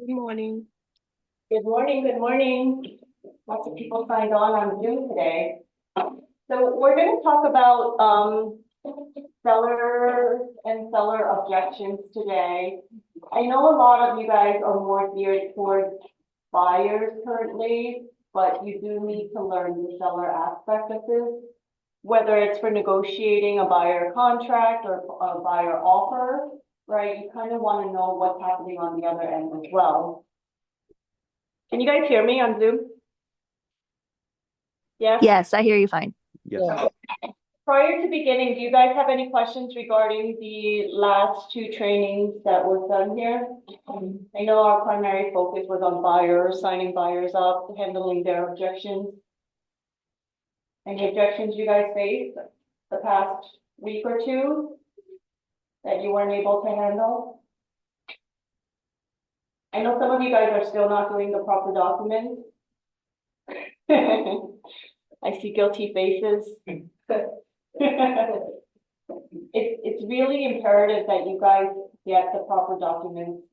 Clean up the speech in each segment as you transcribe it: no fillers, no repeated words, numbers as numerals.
Good morning. Good morning, good morning. Lots of people signed on Zoom today. So we're going to talk about sellers and seller objections today. I know a lot of you guys are more geared towards buyers currently, but you do need to learn the seller aspect of this, whether it's for negotiating a buyer contract or a buyer offer, right? You kind of want to know what's happening on the other end as well. Can you guys hear me on Zoom? Yes? Yes, I hear you fine. Yes. Prior to beginning, do you guys have any questions regarding the last two trainings that was done here? I know our primary focus was on buyers, signing buyers up, handling their objections. Any objections you guys faced the past week or two that you weren't able to handle? I know some of you guys are still not doing the proper documents. I see guilty faces. It's really imperative that you guys get the proper documents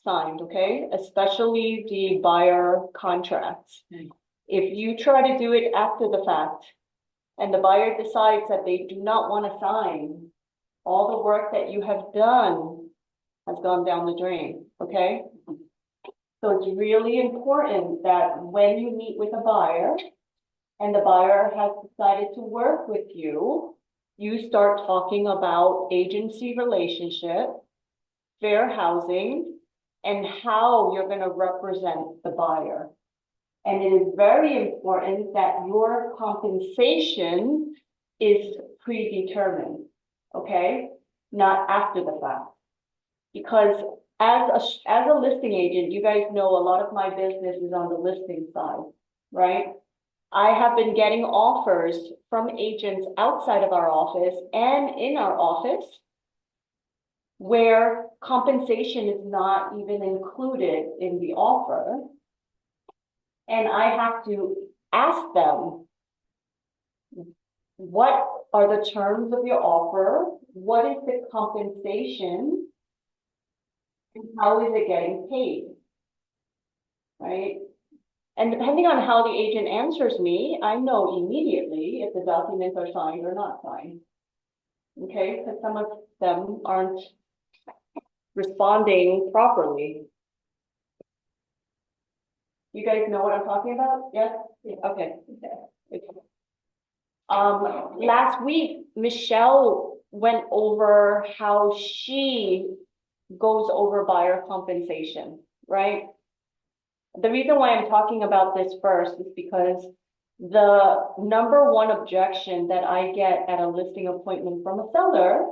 signed, okay? Especially the buyer contracts. If you try to do it after the fact and the buyer decides that they do not want to sign, all the work that you have done has gone down the drain, okay? So it's really important that when you meet with a buyer and the buyer has decided to work with you, you start talking about agency relationship, fair housing, and how you're going to represent the buyer. And it is very important that your compensation is predetermined, okay? Not after the fact. Because as a listing agent, you guys know a lot of my business is on the listing side, right? I have been getting offers from agents outside of our office and in our office where compensation is not even included in the offer. And I have to ask them, what are the terms of your offer? What is the compensation? And how is it getting paid? Right? And depending on how the agent answers me, I know immediately if the documents are signed or not signed. Okay, because some of them aren't responding properly. You guys know what I'm talking about? Yes? Okay. Last week, Michelle went over how she goes over buyer compensation, right? The reason why I'm talking about this first is because the number one objection that I get at a listing appointment from a seller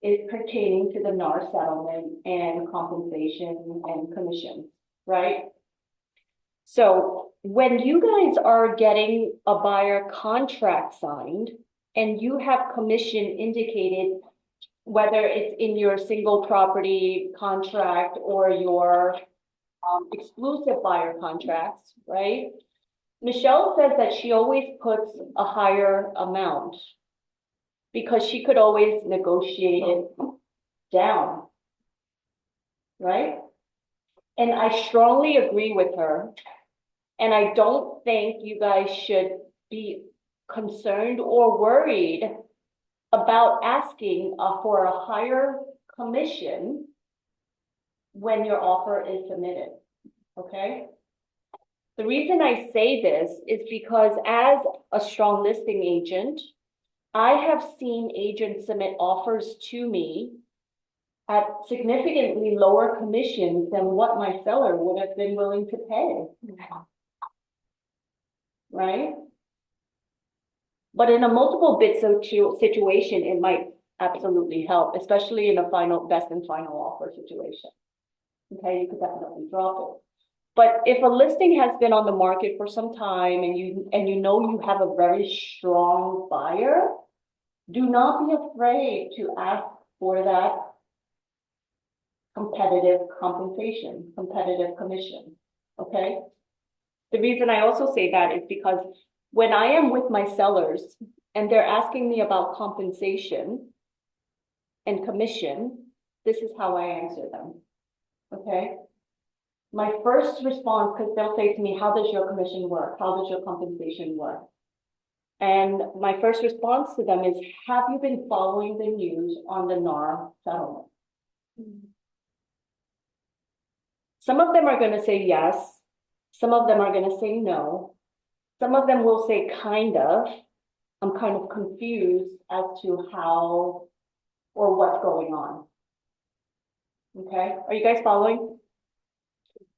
is pertaining to the NAR settlement and compensation and commissions, right? So when you guys are getting a buyer contract signed and you have commission indicated, whether it's in your single property contract or your exclusive buyer contracts, right? Michelle says that she always puts a higher amount because she could always negotiate it down, right? And I strongly agree with her. And I don't think you guys should be concerned or worried about asking for a higher commission when your offer is submitted, okay? The reason I say this is because as a strong listing agent, I have seen agents submit offers to me at significantly lower commissions than what my seller would have been willing to pay. Right? But in a multiple bid situation, it might absolutely help, especially in a best and final offer situation. Okay, you could definitely drop it. But if a listing has been on the market for some time and you know you have a very strong buyer, do not be afraid to ask for that competitive compensation, competitive commission. Okay? The reason I also say that is because when I am with my sellers and they're asking me about compensation and commission, this is how I answer them, okay? my first response, because they'll say to me, how does your commission work? How does your compensation work? And my first response to them is, have you been following the news on the NAR settlement? Some of them are going to say yes. Some of them are going to say no. Some of them will say kind of. I'm kind of confused as to how or what's going on. Okay, are you guys following?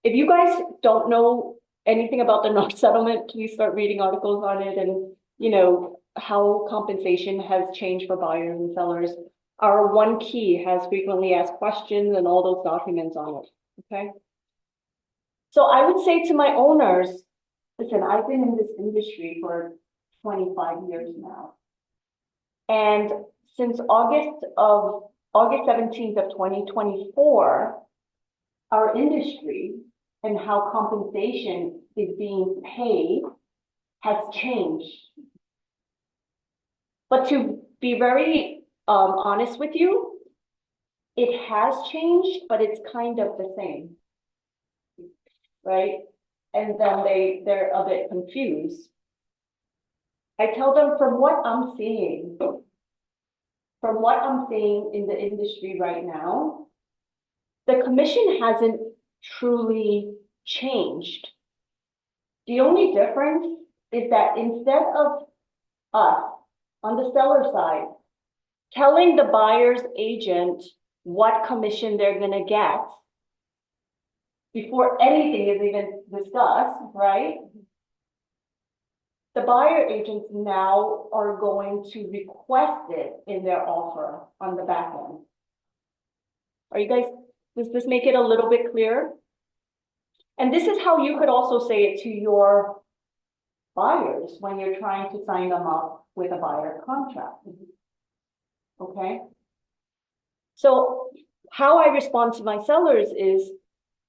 If you guys don't know anything about the NAR settlement, please start reading articles on it and, you know, how compensation has changed for buyers and sellers. Our one key has frequently asked questions and all those documents on it, okay? So I would say to my owners, listen, I've been in this industry for 25 years now. And since August 17th of 2024, our industry and how compensation is being paid has changed. But to be very honest with you, it has changed, but it's kind of the same, right? And then they're a bit confused. I tell them from what I'm seeing in the industry right now, the commission hasn't truly changed. The only difference is that instead of us on the seller side telling the buyer's agent what commission they're going to get before anything is even discussed, right? The buyer agents now are going to request it in their offer on the back end. Are you guys, does this make it a little bit clearer? And this is how you could also say it to your buyers when you're trying to sign them up with a buyer contract. Okay. So how I respond to my sellers is,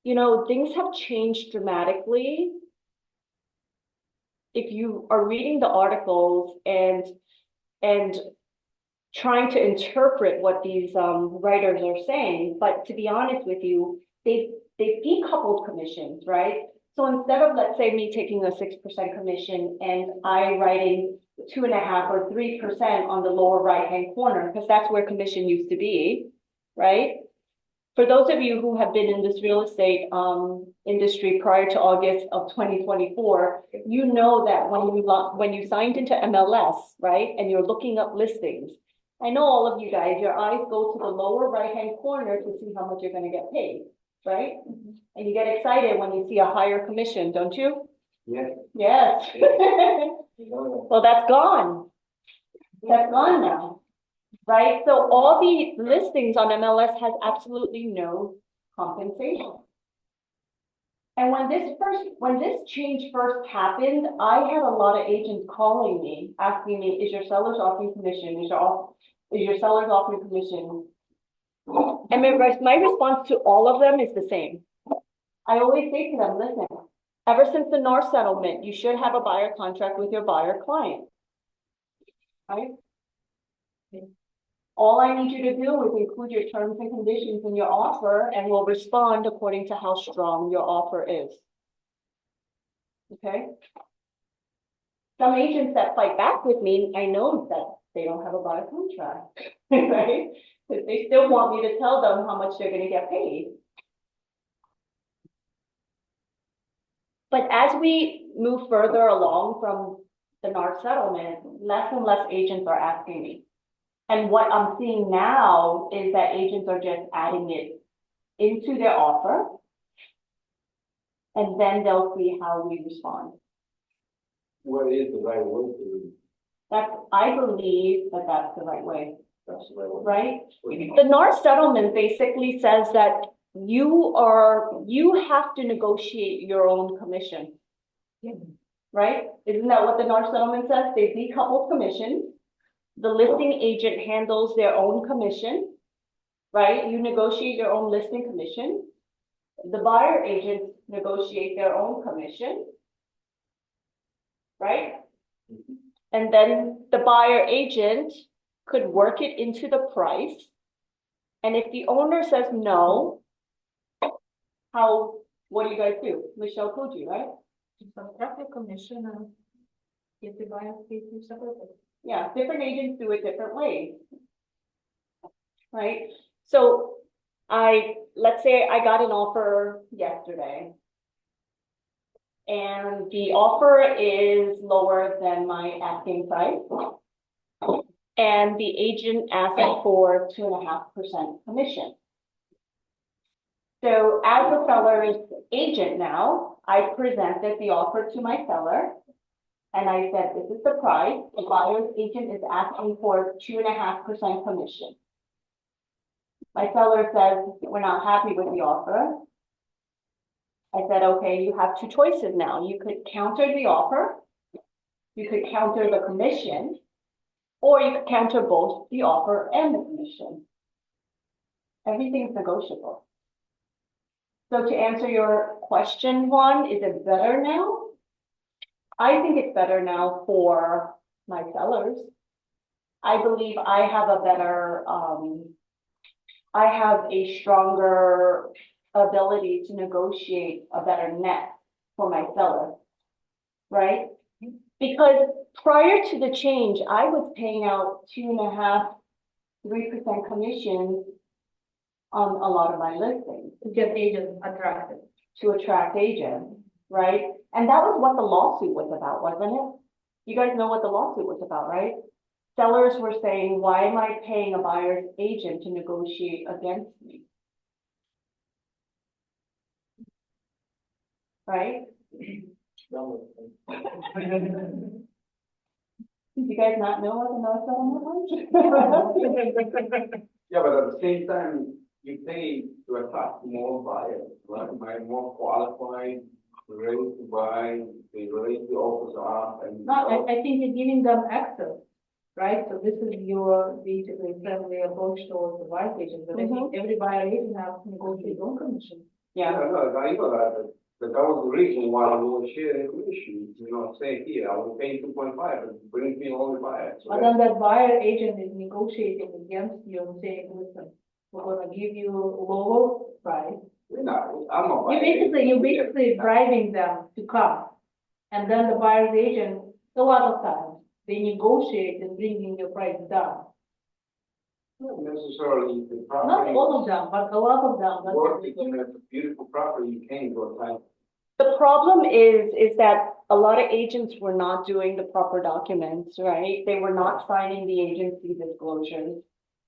you know, things have changed dramatically. If you are reading the articles and trying to interpret what these writers are saying, but to be honest with you, they've decoupled commissions, right? So instead of, let's say, me taking a 6% commission and I writing 2.5 or 3% on the lower right-hand corner, because that's where commission used to be, right? For those of you who have been in this real estate industry prior to August of 2024, you know that when you signed into MLS, right, and you're looking up listings, I know all of you guys, your eyes go to the lower right-hand corner to see how much you're going to get paid, right? Mm-hmm. And you get excited when you see a higher commission, don't you? Yes. Yes. Well, that's gone. That's gone now. Right, so all the listings on MLS has absolutely no compensation. And when this change first happened, I had a lot of agents calling me, asking me, is your seller's offering commission? Is your seller's offering commission? And my response to all of them is the same. I always say to them, listen, ever since the NAR settlement, you should have a buyer contract with your buyer client, right? All I need you to do is include your terms and conditions in your offer, and we'll respond according to how strong your offer is. Okay? Some agents that fight back with me, I know that they don't have a buyer contract, right? Because they still want me to tell them how much they're going to get paid. But as we move further along from the NAR settlement, less and less agents are asking me. And what I'm seeing now is that agents are just adding it into their offer, and then they'll see how we respond. What is the right way to? I believe that that's the right way. That's the right way. Right? The NAR settlement basically says that you have to negotiate your own commission. Yeah. Right? Isn't that what the NAR settlement says? They decoupled commission. The listing agent handles their own commission, right? You negotiate your own listing commission. The buyer agents negotiate their own commission, right? Mm-hmm. And then the buyer agent could work it into the price. And if the owner says no, how what do you guys do? Michelle told you, right? Subtract the commission and get the buyer paid you separately. Yeah, different agents do it different ways. Right? So let's say I got an offer yesterday. And the offer is lower than my asking price. And the agent asked for 2.5% commission. So as the seller's agent now, I presented the offer to my seller. And I said, this is the price. The buyer's agent is asking for 2.5% commission. My seller says, we're not happy with the offer. I said, okay, you have two choices now. You could counter the offer, you could counter the commission, or you could counter both the offer and the commission. Everything's negotiable. So to answer your question, Juan, is it better now? I think it's better now for my sellers. I believe I have a better, I have a stronger ability to negotiate a better net for my seller, right? Because prior to the change, I was paying out 2.5%, 3% commissions on a lot of my listings. To get agents attracted. To attract agents, right? And that was what the lawsuit was about, wasn't it? You guys know what the lawsuit was about, right? Sellers were saying, why am I paying a buyer's agent to negotiate against me? Right? Did you guys not know what the no settlement was? Yeah, but at the same time, you pay to attract more buyers, right? By more qualified, ready to buy, they ready to offers up and. No, I think you're giving them access, right? So this is your basically friendly approach towards the buyer agent, but I think every buyer agent has to negotiate their own commission. Yeah. No, I know that, but that was the reason why we were sharing commission, saying here, I was paying 2.5, but bring me only buyers. But then that buyer agent is negotiating against you and saying, listen, we're gonna give you lower price. No, I'm a buyer. You're basically driving them to come. And then the buyer's agent, a lot of times, they negotiate and bringing your price down. Not necessarily the Not property. all of them, but a lot of them. That's what Working they do. on a beautiful property, you can't go time. The problem is that a lot of agents were not doing the proper documents, right? They were not signing the agency disclosures.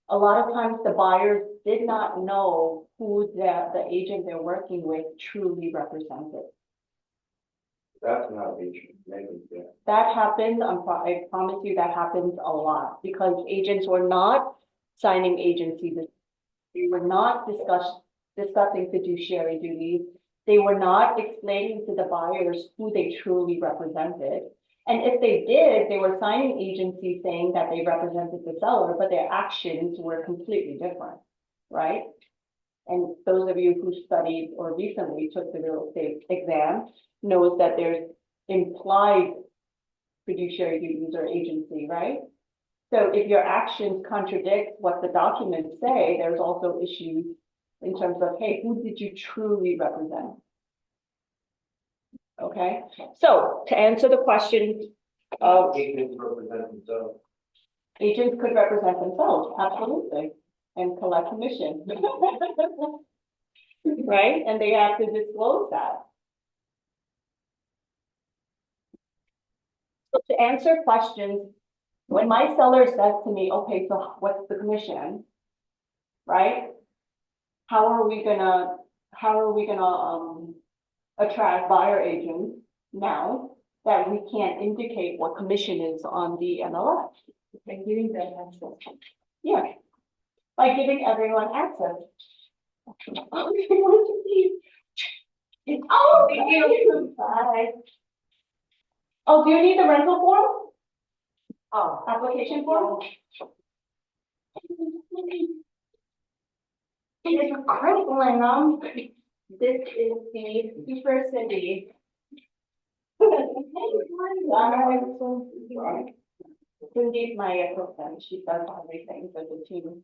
A lot of times the buyers did not know who the agent they're working with truly represented. That's not an issue, maybe, yeah. That happens, I promise you that happens a lot because agents were not signing agency. They were not discussing fiduciary duties. They were not explaining to the buyers who they truly represented. And if they did, they were signing agency saying that they represented the seller, but their actions were completely different, right? And those of you who studied or recently took the real estate exam knows that there's implied fiduciary duties or agency, right? So if your actions contradict what the documents say, there's also issues in terms of, hey, who did you truly represent? Okay, so to answer the question of Agents represent themselves. agents could represent themselves, absolutely, and collect commission. Right, and they have to disclose that. So to answer questions, when my seller says to me, okay, so what's the commission? Right? How are we gonna attract buyer agents now that we can't indicate what commission is on the MLS? By giving them access. Yeah, by giving everyone access. Okay, what did you see? Oh, thank you. Bye. Oh, do you need the rental form? Oh, application form? It's crippling, this is the Super Cindy. Cindy's my assistant, she does everything for the team.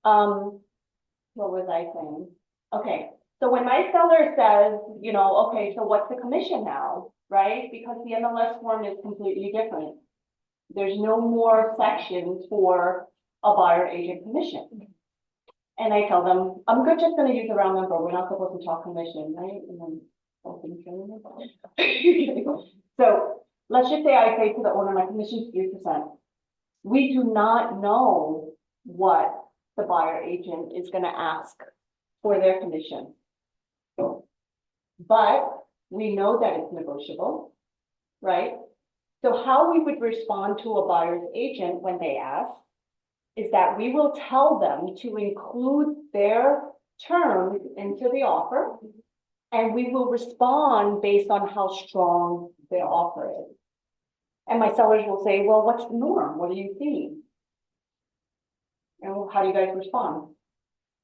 What was I saying? Okay, So when my seller says, you know, okay, so what's the commission now, right? Because the MLS form is completely different. There's no more sections for a buyer agent commission. And I tell them, I'm good, just gonna use a round number, we're not supposed to talk commission, right? And then, so let's just say I say to the owner, my commission is 3%. We do not know what the buyer agent is gonna ask for their commission. But we know that it's negotiable, right? So how we would respond to a buyer's agent when they ask is that we will tell them to include their terms into the offer, and we will respond based on how strong their offer is. And my sellers will say, well, what's the norm? What are you seeing? And how do you guys respond?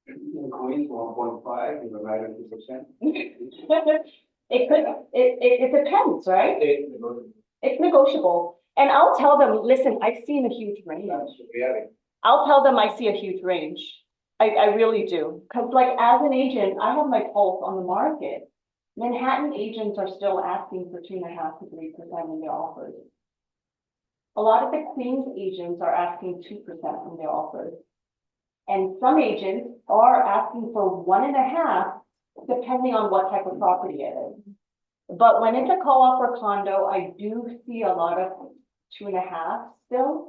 In Queens, 1.5, in the 92%. It depends, right? It's negotiable. And I'll tell them, listen, I've seen a huge range. I'll tell them I see a huge range. I really do. Because like as an agent, I have my pulse on the market. Manhattan agents are still asking for 2.5 to 3% in their offers. A lot of the Queens agents are asking 2% in their offers. And some agents are asking for 1.5, depending on what type of property it is. But when it's a co-op or condo, I do see a lot of 2.5 still.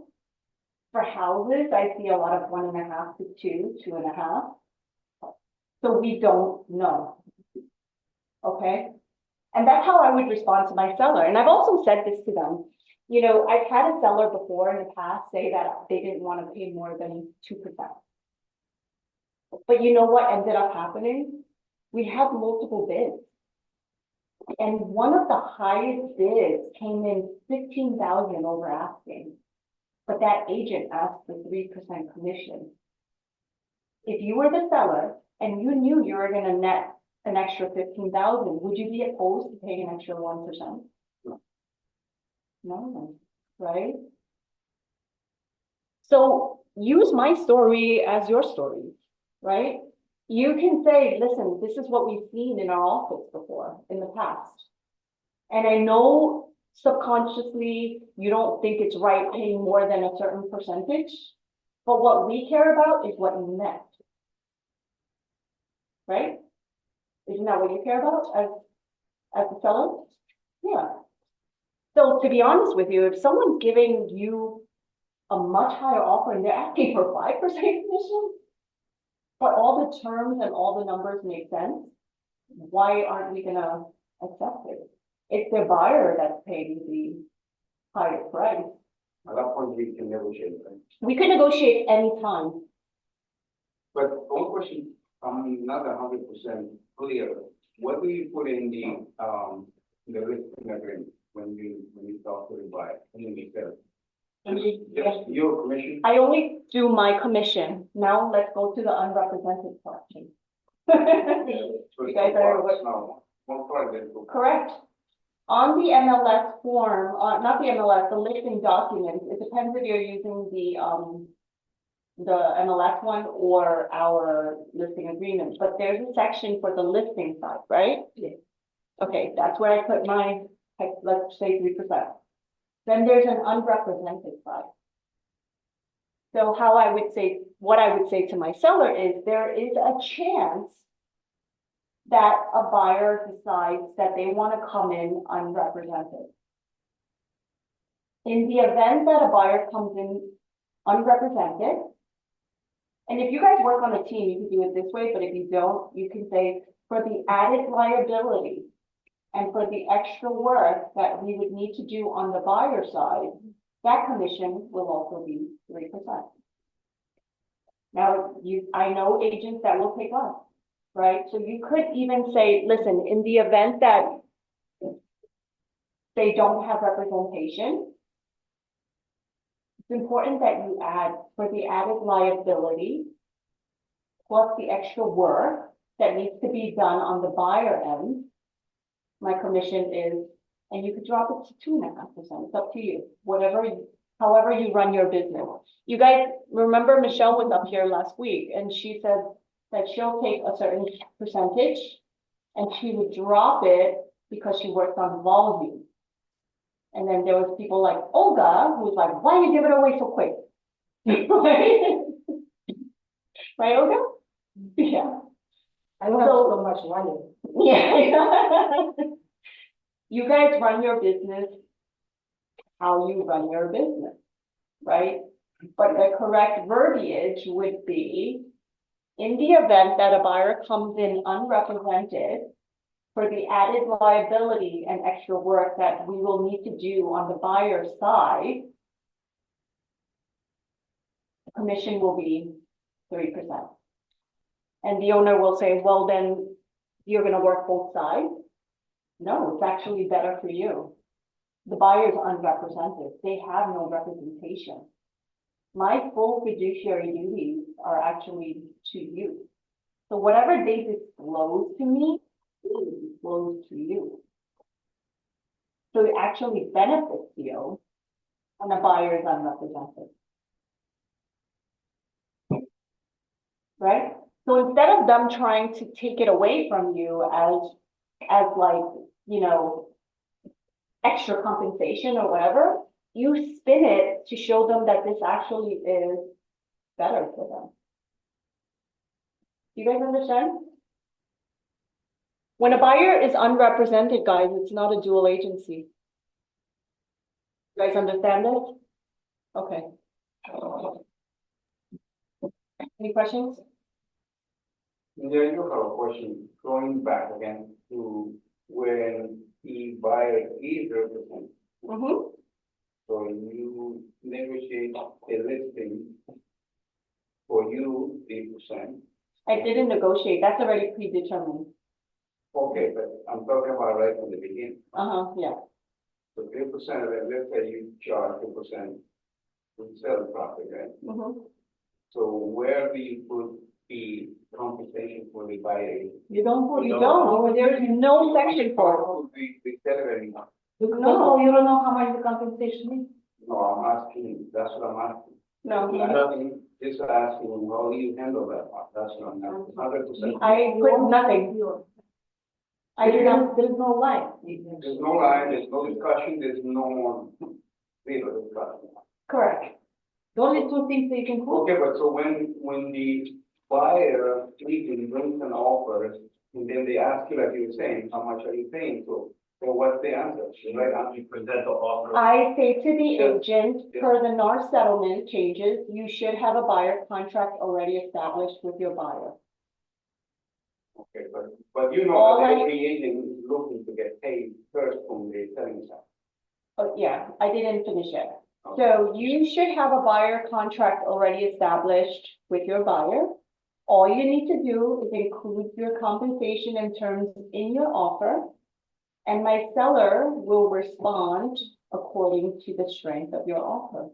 For houses, I see a lot of 1.5 to 2, 2.5. So we don't know. Okay. And that's how I would respond to my seller. And I've also said this to them. You know, I've had a seller before in the past say that they didn't want to pay more than 2%. But you know what ended up happening? We had multiple bids. And one of the highest bids came in 15,000 over asking. But that agent asked for 3% commission. If you were the seller and you knew you were going to net an extra 15,000, would you be opposed to paying an extra 1%? No, right? So use my story as your story, right? You can say, listen, this is what we've seen in our office before in the past. And I know subconsciously you don't think it's right paying more than a certain percentage, but what we care about is what you net. Right? Isn't that what you care about as a seller? Yeah. So to be honest with you, if someone's giving you a much higher offer and they're asking for 5% commission, but all the terms and all the numbers make sense, why aren't we gonna accept it? It's their buyer that's paying the higher price. At that point, we can negotiate, right? We can negotiate anytime. But one question, I'm not 100% clear. What do you put in the listing agreement when you talk to the buyer? Just your commission? I only do my commission. Now let's go to the unrepresented section. You guys are one part then. correct. On the MLS form, not the MLS, the listing documents, it depends if you're using the MLS one or our listing agreement, but there's a section for the listing side, right? Yes. Okay, that's where I put my, let's say 3%. Then there's an unrepresented side. So how I would say, what I would say to my seller is there is a chance that a buyer decides that they want to come in unrepresented. In the event that a buyer comes in unrepresented, and if you guys work on a team, you can do it this way, but if you don't, you can say for the added liability and for the extra work that we would need to do on the buyer side, that commission will also be 3%. Now, I know agents that will take less, right? So you could even say, listen, in the event that they don't have representation, it's important that you add for the added liability plus the extra work that needs to be done on the buyer end. My commission is, and you could drop it to 2.5%. It's up to you. However you run your business. You guys remember Michelle was up here last week and she said, that she'll take a certain percentage and she would drop it because she worked on volume. And then there was people like Olga, who was like, why you give it away so quick? Right? Right, Olga? Yeah. I don't have so much money. Yeah. You guys run your business how you run your business, right? But the correct verbiage would be, in the event that a buyer comes in unrepresented, for the added liability and extra work that we will need to do on the buyer's side, the commission will be 3%. And the owner will say, well, then you're gonna work both sides. No, it's actually better for you. The buyer's unrepresented. They have no representation. My full fiduciary duties are actually to you. So whatever they disclose to me, is disclosed to you. So it actually benefits you when the buyer is unrepresented. Right? So instead of them trying to take it away from you as like, you know, extra compensation or whatever, you spin it to show them that this actually is better for them. You guys understand? When a buyer is unrepresented, guys, it's not a dual agency. You guys understand this? Okay. Any questions? Yeah, you have a question, going back again to when the buyer is represented. Mm-hmm. So you negotiate a listing for you 3%. I didn't negotiate. That's already predetermined. Okay, but I'm talking about right from the beginning. Yeah. So 3% of it, let's say you charge 2% to sell the property, right? Mm-hmm. So where do you put the compensation for the buyer? You don't. There is no section for it. We sell it anymore. No. You don't know how much the compensation is? No, I'm asking, that's what I'm asking. No. Just asking, how do you handle that part? That's what I'm asking. 100%. I put nothing. I do not. There is no line. There's no line, there's no discussion, there's no real discussion. Correct. The only two things that you can put. Okay, but so when the buyer even brings an offer, and then they ask you, like you were saying, how much are you paying? So what's the answer? Right after you present the offer. I say to the Yeah. agent, per the NAR settlement changes, you should have a buyer contract already established with your buyer. Okay, but you know All that I- every agent is looking to get paid first from the selling side. Oh, yeah, I didn't finish it. Okay. So you should have a buyer contract already established with your buyer. All you need to do is include your compensation and terms in your offer. And my seller will respond according to the strength of your offer.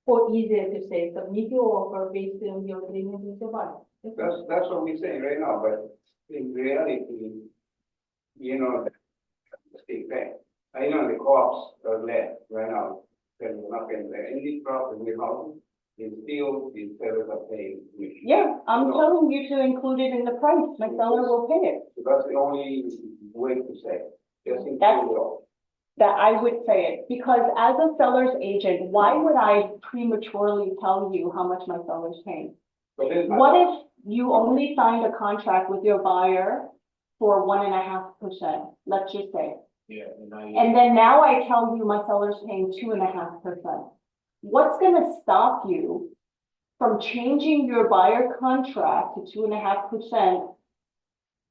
Or easier to say, submit your offer based on your agreement with the buyer. That's what we're saying right now, but in reality, you know, state bank. I know the cops are left right now, there's nothing there. In these property houses, it's still, the sellers are paying commission. Yeah, I'm No. telling you to include it in the price. My seller will pay it. So that's the only way to say it. Just include That's- it all. That I would say it, because as a seller's agent, why would I prematurely tell you how much my seller's paying? But then, What if you only signed a contract with your buyer for 1.5%, let's just say? yeah, And then now I tell you my seller's paying 2.5%. What's gonna stop you from changing your buyer contract to 2.5%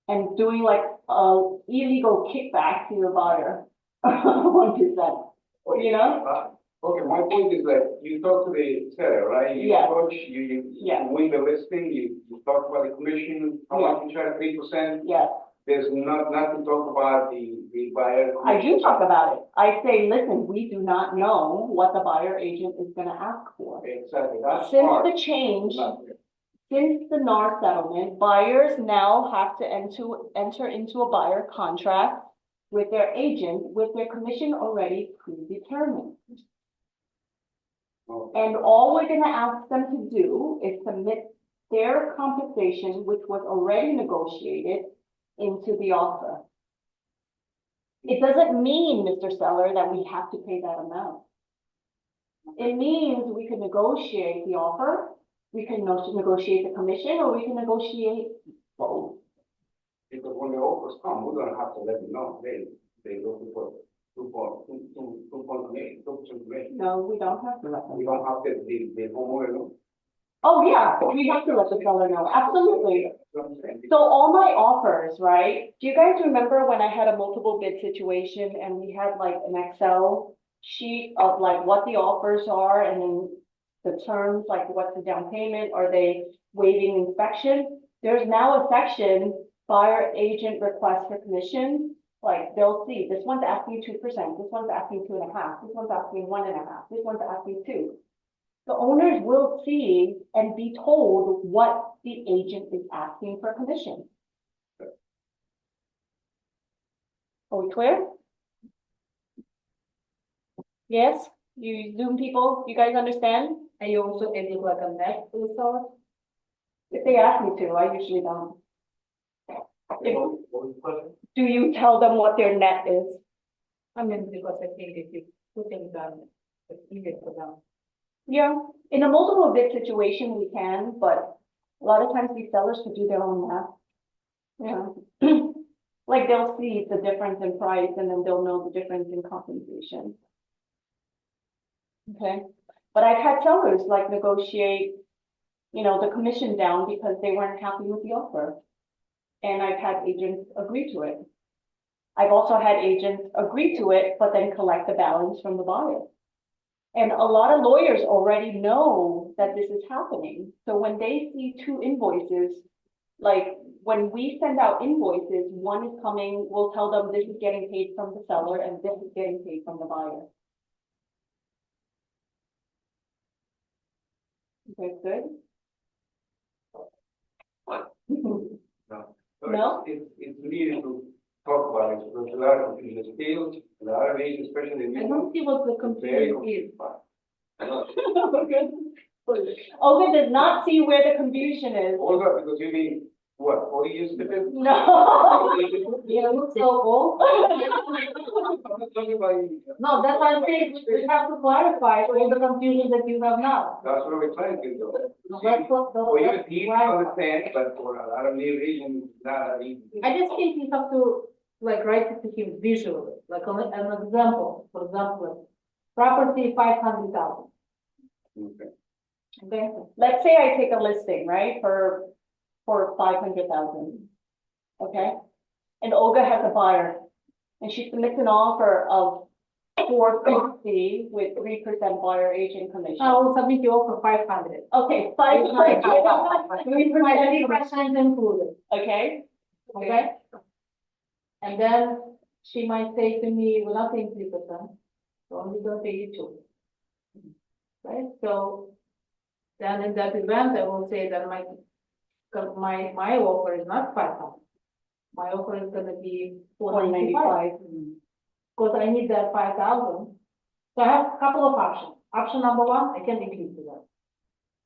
and doing like a illegal kickback to your buyer? 1%, you know? Okay, my point is that you talk to the seller, right? You Yeah. approach, you Yeah. win the listing, you talk about the commission, how much you charge, 3%. Yes, There's not to talk about the buyer. I do talk about it. I say, listen, we do not know what the buyer agent is gonna ask for. Exactly, that's Since part. the change, Not there. since the NAR settlement, buyers now have to enter into a buyer contract with their agent, with their commission already predetermined. Okay. And all we're gonna ask them to do is submit their compensation, which was already negotiated, into the offer. It doesn't mean, Mr. Seller, that we have to pay that amount. It means we can negotiate the offer, we can negotiate the commission, or we can negotiate both. Because when the offers come, we're gonna have to let them know, they looking for 2.8. No, we don't have to let them. We don't have to, the homeowner know. Oh, yeah, we have to let the seller know, absolutely. That's what I'm saying. So all my offers, right? Do you guys remember when I had a multiple bid situation and we had like an Excel sheet of like what the offers are and then the terms, like what's the down payment? Are they waiving inspection? There's now a section, buyer agent request for commission. Like they'll see, this one's asking 2%, this one's asking 2.5%, this one's asking 1.5%, this one's asking 2%. The owners will see and be told what the agent is asking for commission. Are we clear? Yes, you Zoom people, you guys understand? And you also edit like a net to the seller? If they ask me to, I usually don't. What was the question? Do you tell them what their net is? I mean, because I think if you put them down, it's easier for them. Yeah, in a multiple bid situation, we can, but a lot of times these sellers could do their own math. Yeah. Like they'll see the difference in price and then they'll know the difference in compensation. Okay, but I've had sellers like negotiate, the commission down because they weren't happy with the offer. And I've had agents agree to it. I've also had agents agree to it, but then collect the balance from the buyer. And a lot of lawyers already know that this is happening. So when they see two invoices, like when we send out invoices, one is coming, we'll tell them this is getting paid from the seller and this is getting paid from the buyer. Okay, good. So No? it's needed to talk about it, because a lot of confusion still, a lot of agents, especially in. I don't see what the Very confusion is. Olga does not see where the confusion is. Olga, because you mean, what, 40 years difference? No. You look so old. I'm not talking about you. No, that's why I'm saying we have to clarify all the confusion that you have now. That's what we're trying to do. No, that's what the. For you that's to need to why- understand, but for a lot of new regions, it's not that easy. I just think you have to like write it to him visually, like an example, for example, property 500,000, Okay. okay? Let's say I take a listing, right, for 500,000. Okay? And Olga has a buyer and she submits an offer of 450 with 3% buyer agent commission. I will submit you offer 500. Okay, 500. 3% included, Okay? okay? And then she might say to me, we're not paying 3%, we're only gonna pay you 2. Right, so then in that event, I will say that my offer is not 500. My offer is gonna be 495. 495. Because I need that 5,000. So I have a couple of options. Option number one, I can agree to that.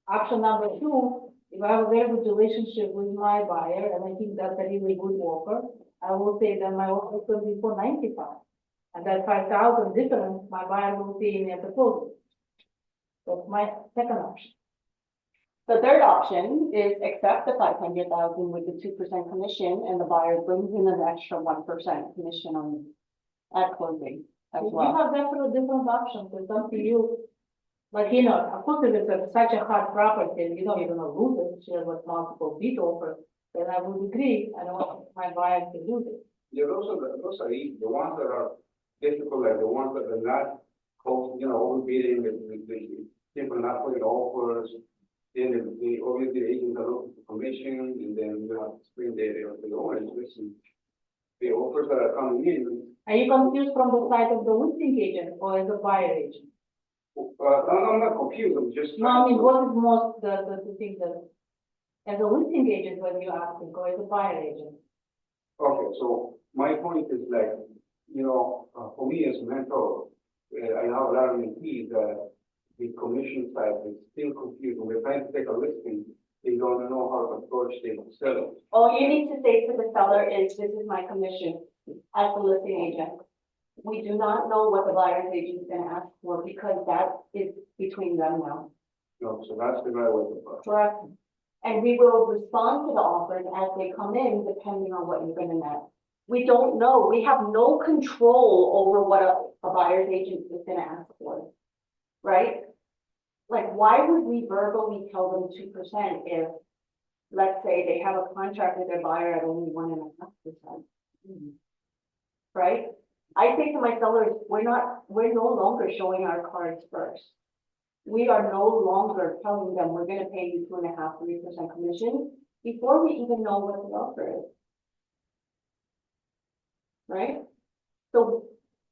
Option number two, if I have a very good relationship with my buyer and I think that's a really good offer, I will say that my offer is going to be 495. And that 5,000 difference, my buyer will pay me at the closing. That's my second option. The third option is accept the 500,000 with the 2% commission and the buyer brings in an extra 1% commission on at closing as You well. have definitely different options, it's up to you. But of course, if it's such a hard property, and you're gonna lose it, share with multiple bid offers, then I would agree, I don't want my buyer to lose it. There are also, those are easy, the ones that are difficult, like the ones that are not, overbidding, the people not putting offers. Then obviously the agents are looking for commission, and then you have to explain the owners, listen. The offers that are coming in, Are you confused from the side of the listing agent or as a buyer agent? I'm not confused, I'm just. No, I mean, what is most the thing that, as a listing agent, when you're asking, or as a buyer agent? Okay, so my point is like, for me as a mentor, I have a lot of mentees that the commission side is still confused. When we're trying to take a listing, they don't know how to approach the seller. All you need to say to the seller is, this is my commission as the listing agent. We do not know what the buyer's agent is gonna ask for because that is between them now. No, so that's the right way to approach. Correct. And we will respond to the offers as they come in, depending on what you're gonna net. We don't know, we have no control over what a buyer's agent is gonna ask for, right? Like, why would we verbally tell them 2% if, let's say, they have a contract with their buyer at only 1.5%? Right? I say to my sellers, we're no longer showing our cards first. We are no longer telling them we're gonna pay you 2.5%, 3% commission before we even know what the offer is. Right? So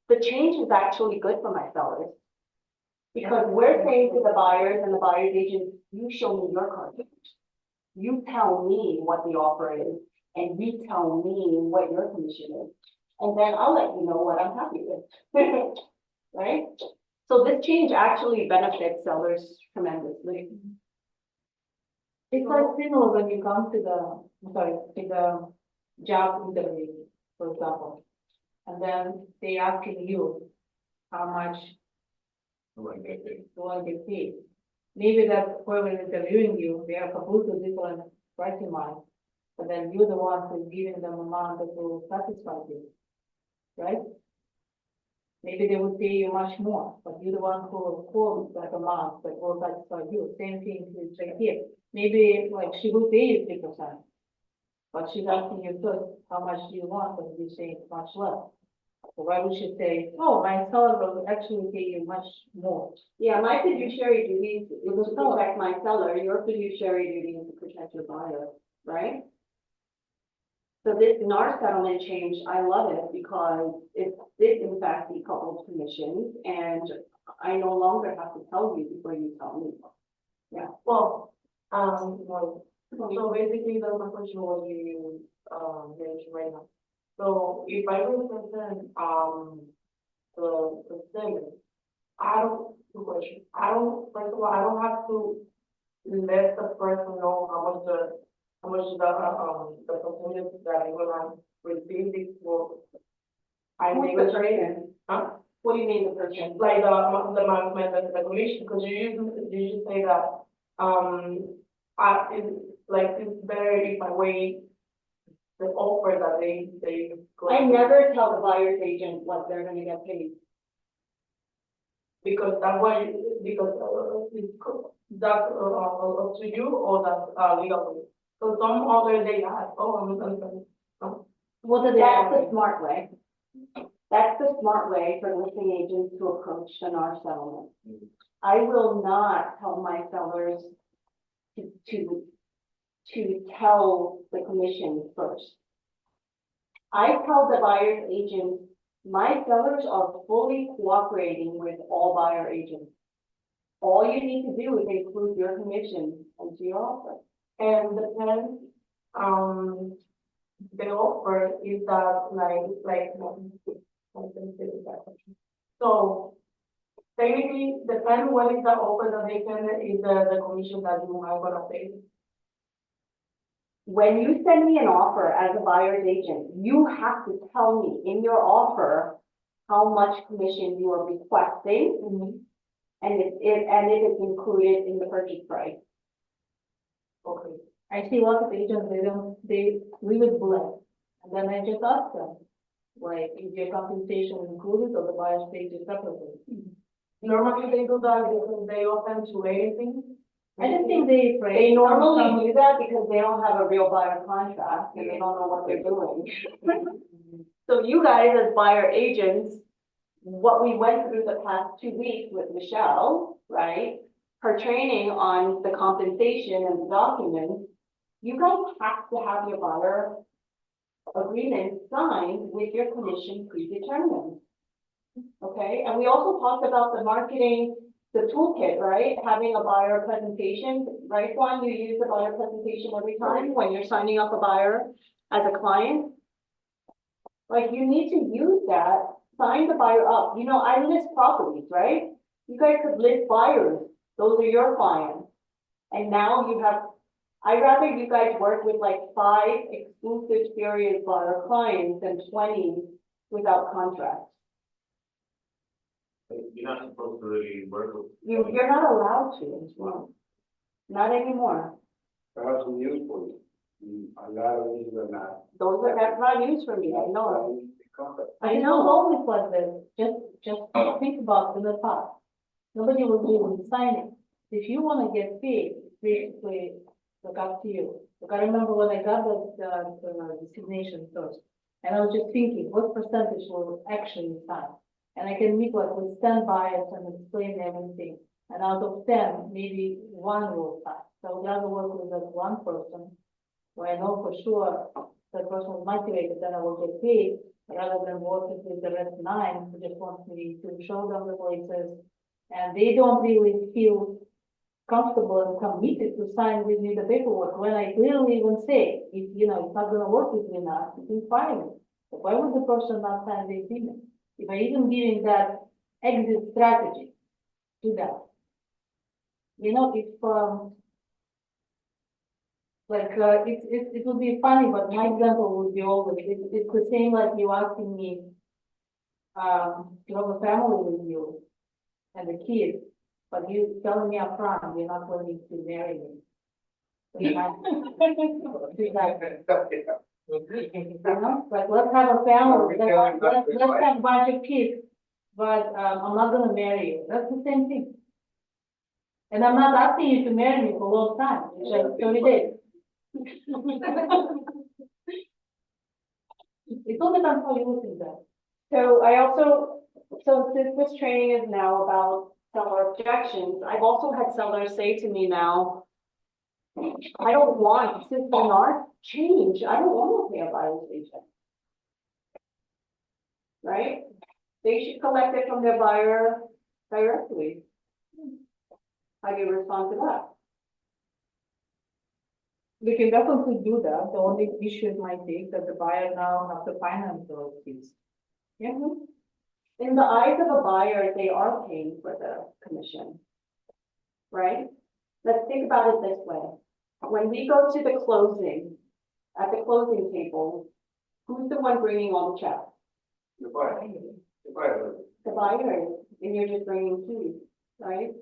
the change is actually good for my sellers. Because we're saying to the buyers and the buyer's agents, you show me your card. You tell me what the offer is, and you tell me what your commission is. And then I'll let you know what I'm happy with. Right? So this change actually benefits sellers tremendously. It's like similar when you come to the job interview, for example. And then they asking you how much you want to get paid. Maybe that whoever is interviewing you, they are completely different price in mind. But then you're the one who's giving them amount that will satisfy you, right? Maybe they would pay you much more, but you're the one who will quote that amount that will satisfy you. Same thing is right here. Maybe like she will pay you 3%, but she's asking you first, how much do you want? But you say it's much less. So why would she say, oh, my seller will actually pay you much more? Yeah, my fiduciary duty is to protect my seller, your fiduciary duty is to protect your buyer, right? So this NAR settlement change, I love it because it did in fact decouple commissions, and I no longer have to tell you before you tell me. Yeah. Well, so basically the question was you, mentioned right now. So if I represent, the seller, first of all, I don't have to let the person know how much the percentage that I'm gonna receive before I Who's the negotiate. person? Huh? What do you mean the person? Like the commission, because you usually say that, it's better if I wait the offer that they. I never tell the buyer's agent what they're gonna get paid. Because that's why, that's, up to you or that's, legally. So some other they ask, What are they That's the asking? smart way. That's the smart way for listing agents to approach the NAR settlement. I will not tell my sellers to tell the commission first. I tell the buyer's agent, my sellers are fully cooperating with all buyer agents. All you need to do is include your commission into your offer. and depends, the offer is that so technically, depends what is the offer that they send, is the commission that you are gonna pay. When you send me an offer as a buyer's agent, you have to tell me in your offer how much commission you are requesting and if it's included in the purchase price. Okay. I see lots of agents, they leave it blank. And then I just ask them, like, is your compensation included or the buyer's pays you separately? Normally they do that because they open to anything. I just think they. They normally do that because they don't have a real buyer contract and they don't know what they're doing. So you guys as buyer agents, what we went through the past 2 weeks with Michelle, right? Her training on the compensation and the documents, you guys have to have your buyer agreement signed with your commission predetermined. Okay, and we also talked about the marketing, the toolkit, right? Having a buyer presentation, right, Juan? You use the buyer presentation every time when you're signing up a buyer as a client. Like, you need to use that, sign the buyer up. You know, I list properties, right? You guys could list buyers. Those are your clients. And now you have I'd rather you guys work with like 5 exclusive serious buyer clients than 20 without contract. You're not supposed to really work with. You're not allowed to, not anymore. Perhaps some news for you. A lot of these are not. That's not news for me, I know. I know always like this, just think about in the past. Nobody will do it, sign it. If you wanna get paid, it's basically, look up to you. Like I remember when I got the designation first, and I was just thinking, what percentage will actually sign? And I can meet like with 10 buyers and explain everything. And out of 10, maybe 1 will sign. So I would rather work with that 1 person, where I know for sure that person is motivated, then I will get paid, rather than working with the rest 9 who just want me to show them the places. And they don't really feel comfortable and committed to sign with me the paperwork, when I clearly even say, if you know, it's not gonna work with me now, you can fire me. But why would the person not sign the agreement? If I even giving that exit strategy to them. You know, if, it would be funny, but my example would be always, it's the same like you asking me, to have a family with you and the kids, but you telling me upfront, you're not willing to marry me. You know, like, let's have a family, let's have a bunch of kids, but, I'm not gonna marry you, that's the same thing. And I'm not asking you to marry me for a long time, it's just 30 days. It all depends how you look at that. So since this training is now about seller objections, I've also had sellers say to me now, I don't want, since they're not change, I don't want to pay a buyer's agent. Right? They should collect it from their buyer directly. How do you respond to that? We can definitely do that. The only issue might be that the buyer now have to finance those fees. Yeah. In the eyes of a buyer, they are paying for the commission. Right? Let's think about it this way. When we go to the closing, at the closing table, who's the one bringing all the checks? The buyer. The buyer. The buyer, and you're just bringing keys, right?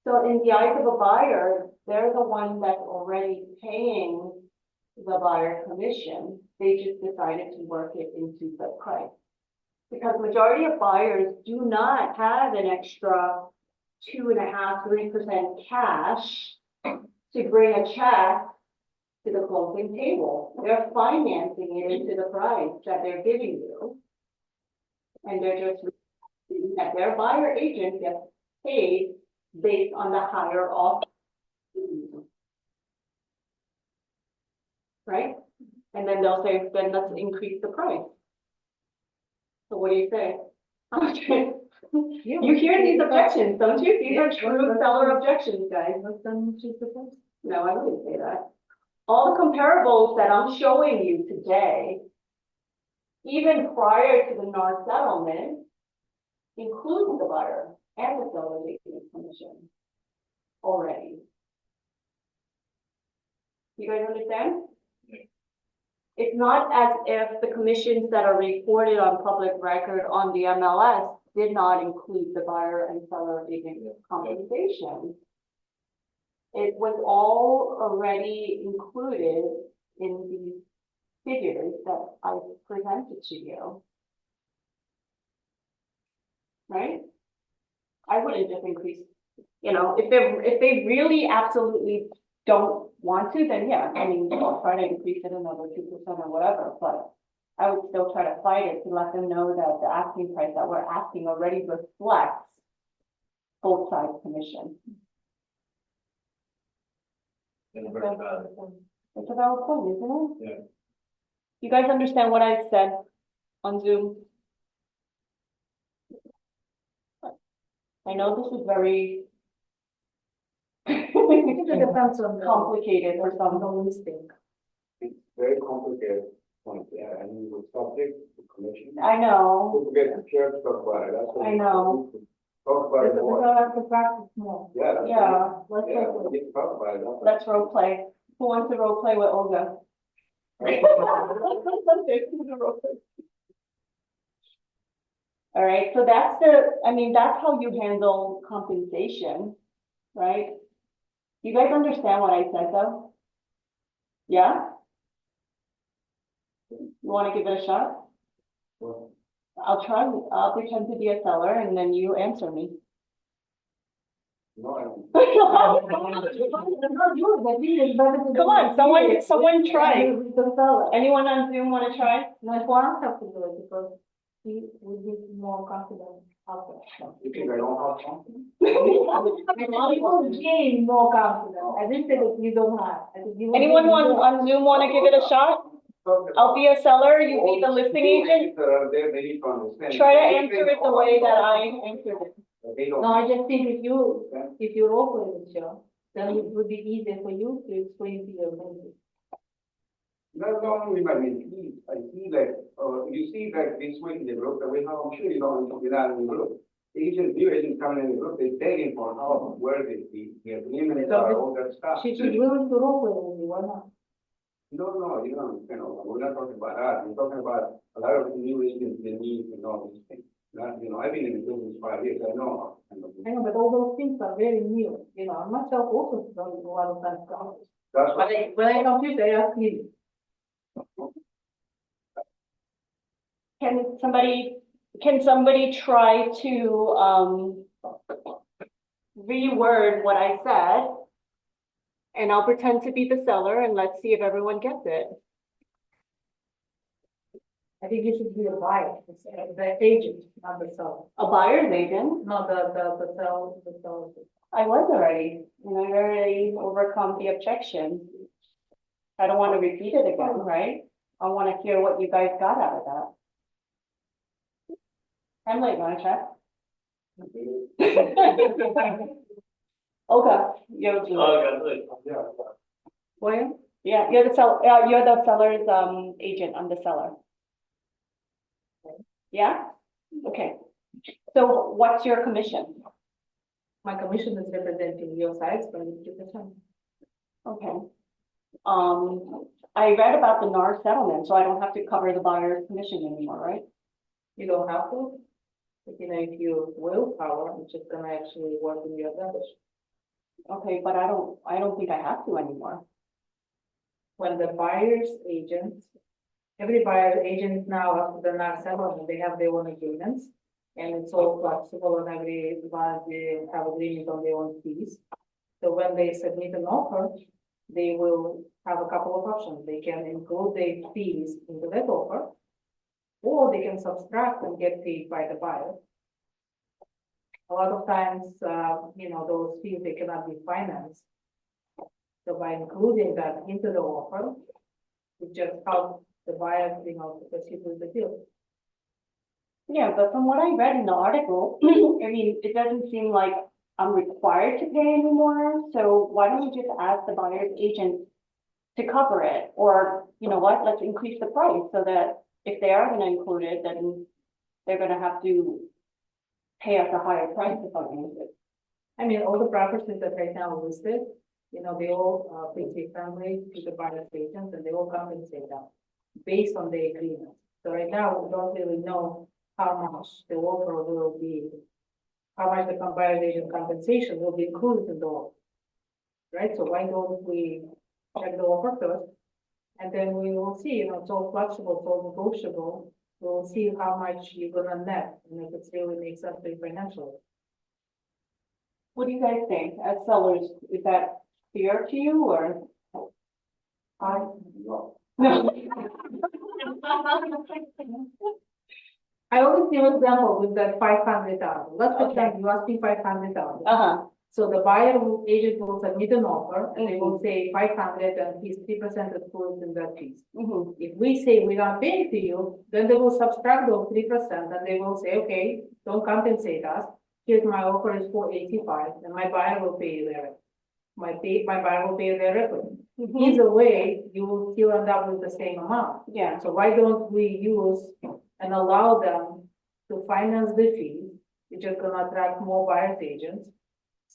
So in the eyes of a buyer, they're the one that's already paying the buyer commission. They just decided to work it into the price. Because majority of buyers do not have an extra 2.5%, 3% cash to bring a check to the closing table. They're financing it into the price that they're giving you. And they're just, that their buyer agent gets paid based on the higher offer. Right? And then they'll say, then let's increase the price. So what do you say? You hear these objections, don't you? These are true seller objections, guys. No, I wouldn't say that. All the comparables that I'm showing you today, even prior to the NAR settlement, include the buyer and the seller's agent commission already. You guys understand? Yeah. It's not as if the commissions that are reported on public record on the MLS did not include the buyer and seller agent compensation. It was all already included in these figures that I presented to you. Right? I wouldn't just increase, you know, if they really absolutely don't want to, then yeah, I mean, I'll try to increase it another 2% or whatever, but I would still try to fight it to let them know that the asking price that we're asking already reflects both sides' commission. And very valid. It's a valid point, isn't it? Yeah. You guys understand what I've said on Zoom? I know this is very It depends on complicated for some. It's very complicated point, yeah, and with subject to commission. I know, People get scared to talk about it, that's what. I know. Talk about it We more, don't have to practice more. yeah. Yeah, Let's Yeah, go. we need to talk about it. let's role play. Who wants to role play with Olga? All right, so that's that's how you handle compensation, right? You guys understand what I said though? Yeah? You wanna give it a shot? I'll pretend to be a seller and then you answer me. No, Come on, someone try. The seller. Anyone on Zoom wanna try? No, Juan have to do it because he would be more confident after. you think I don't have something? You will gain more confidence. I didn't say that you don't have. I said you will Anyone gain more. on Zoom wanna give it a shot? I'll be a seller, you be the listing agent. They need to understand. Try to answer it the way that I answered it. They don't. No, I just think if you role play with Joe, then it would be easier for you to explain to your members. Not only my mentees, I see that, you see that this week in the group, that we have, I'm sure you don't, you're not in the group. New agents coming in the group, they're begging for help, where the agreements are, all that stuff. She's willing to role play with you, why not? No, you don't understand, we're not talking about that, we're talking about a lot of new agents, they need to know these things. Not, I've been in the business 5 years, I know. I know, but all those things are very new, I myself also don't know a lot of times. That's But what, when I confused, I ask you. Can somebody try to, reword what I said? And I'll pretend to be the seller and let's see if everyone gets it. I think you should be a buyer, the agent, not the seller. A buyer's agent, No, the seller. I was already, and I already overcome the objection. I don't want to repeat it again, right? I want to hear what you guys got out of that. I'm late, wanna check? Okay, you're yeah. William? Yeah, you're the seller's agent, I'm the seller. Yeah? Okay. So what's your commission? My commission is representing your sides, but it's 2%. Okay. I read about the NAR settlement, so I don't have to cover the buyer's commission anymore, right? You don't have to, but if you willpower, it's just gonna actually work in your advantage. Okay, but I don't think I have to anymore. When the buyer's agent, every buyer agent now after the NAR settlement, they have their own agreements. And it's all flexible and everyone they have agreement on their own fees. So when they submit an offer, they will have a couple of options. They can include their fees into that offer, or they can subtract and get paid by the buyer. A lot of times, those fees, they cannot be financed. So by including that into the offer, it just helps the buyer, to proceed with the deal. Yeah, but from what I read in the article, it doesn't seem like I'm required to pay anymore. So why don't we just ask the buyer's agent to cover it? Or, you know what, let's increase the price so that if they are gonna include it, then they're gonna have to pay us a higher price if I use it. All the properties that right now are listed, they all pretty friendly to the buyer's agents and they all compensate them based on the agreement. So right now, we don't really know how much the offer will be, how much the buyer's agent compensation will be included in the offer. Right, so why don't we check the offer first? And then we will see, it's all flexible, it's all negotiable. We'll see how much you're gonna net and if it really makes sense for you financially. What do you guys think as sellers? Is that fair to you or? No. No. I always give an example with that 500,000. Let's Okay. pretend you asking 500,000. Uh-huh. So the agent will submit an offer and they will say 500 and he's 3% included in that piece. Mm-hmm. If we say we're not paying to you, then they will subtract those 3% and they will say, okay, don't compensate us. Here's my offer is 485 and my buyer will pay you their, my buyer will pay their equity. Mm-hmm. Either way, you will still end up with the same amount. Yeah. So why don't we use and allow them to finance the fees? It's just gonna attract more buyer's agents.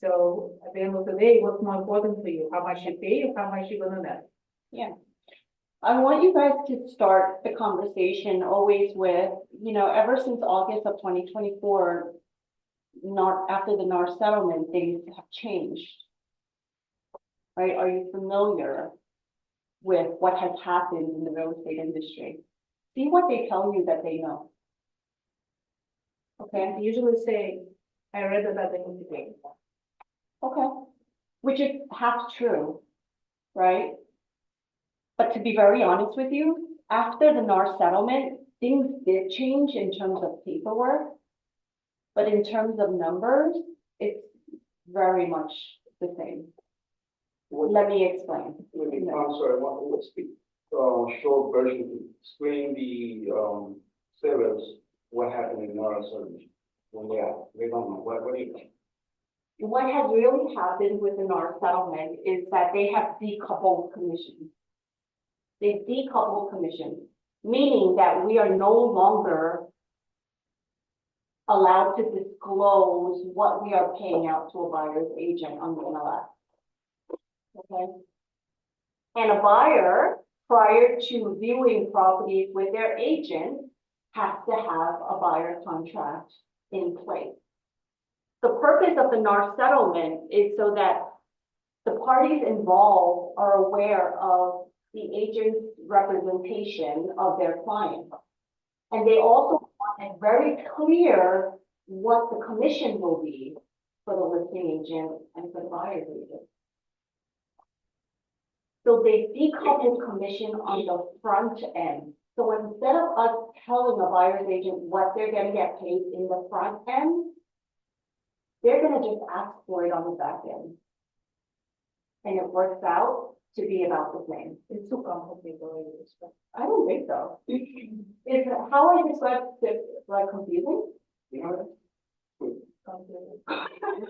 So at the end of the day, what's more important for you? How much you pay or how much you're gonna net? I want you guys to start the conversation always with, ever since August of 2024, not after the NAR settlement, things have changed. Right? Are you familiar with what has happened in the real estate industry? See what they tell you that they know. Okay? They usually say, I read that they need to pay. Okay, which is half true, right? But to be very honest with you, after the NAR settlement, things did change in terms of paperwork. But in terms of numbers, it's very much the same. Let me explain. I'm sorry, what's the, short version, to explain the, sellers, what happened in our service? Well, yeah, they don't know, what do you think? What has really happened with the NAR settlement is that they have decoupled commissions. They decoupled commissions, meaning that we are no longer allowed to disclose what we are paying out to a buyer's agent on the MLS. Okay? And a buyer, prior to viewing properties with their agent, has to have a buyer contract in place. The purpose of the NAR settlement is so that the parties involved are aware of the agent's representation of their client. And they also want it very clear what the commission will be for the listing agent and for the buyer's agent. So they decoupled commission on the front end. So instead of us telling a buyer's agent what they're gonna get paid in the front end, they're gonna just ask for it on the back end. And it works out to be about the same. It's too complicated already. I don't think so. Is how I described it like confusing? You know,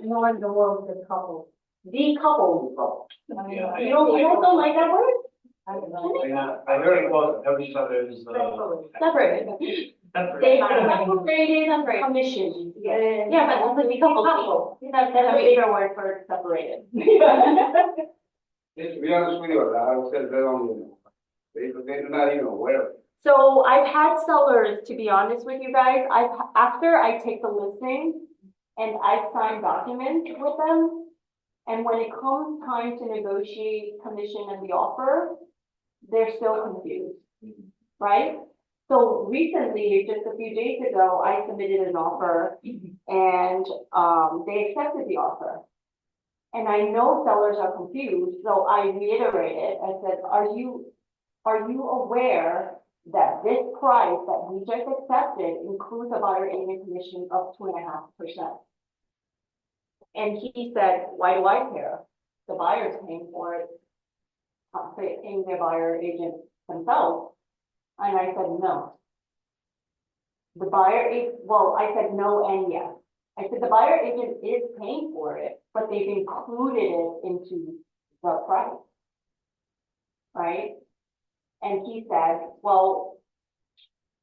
No one in the world is couple. Decoupled. Yeah. You don't like that word? I don't know. Yeah, I heard it was every Sunday's, Separated. They separated commission. Yeah, but also decoupled. That's a bigger word for separated. just to be honest with you, I said they don't even know. They're not even aware of it. So I've had sellers, to be honest with you guys, after I take the listing and I sign documents with them, and when it comes time to negotiate commission and the offer, they're still confused, right? So recently, just a few days ago, I submitted an offer and they accepted the offer. And I know sellers are confused, so I reiterated, I said, are you aware that this price that we just accepted includes a buyer agent commission of 2.5%? And he said, why do I care? The buyer's paying for it, paying their buyer agent themselves. And I said, no. The buyer, well, I said no and yes. I said the buyer agent is paying for it, but they've included it into the price. Right? And he said, well,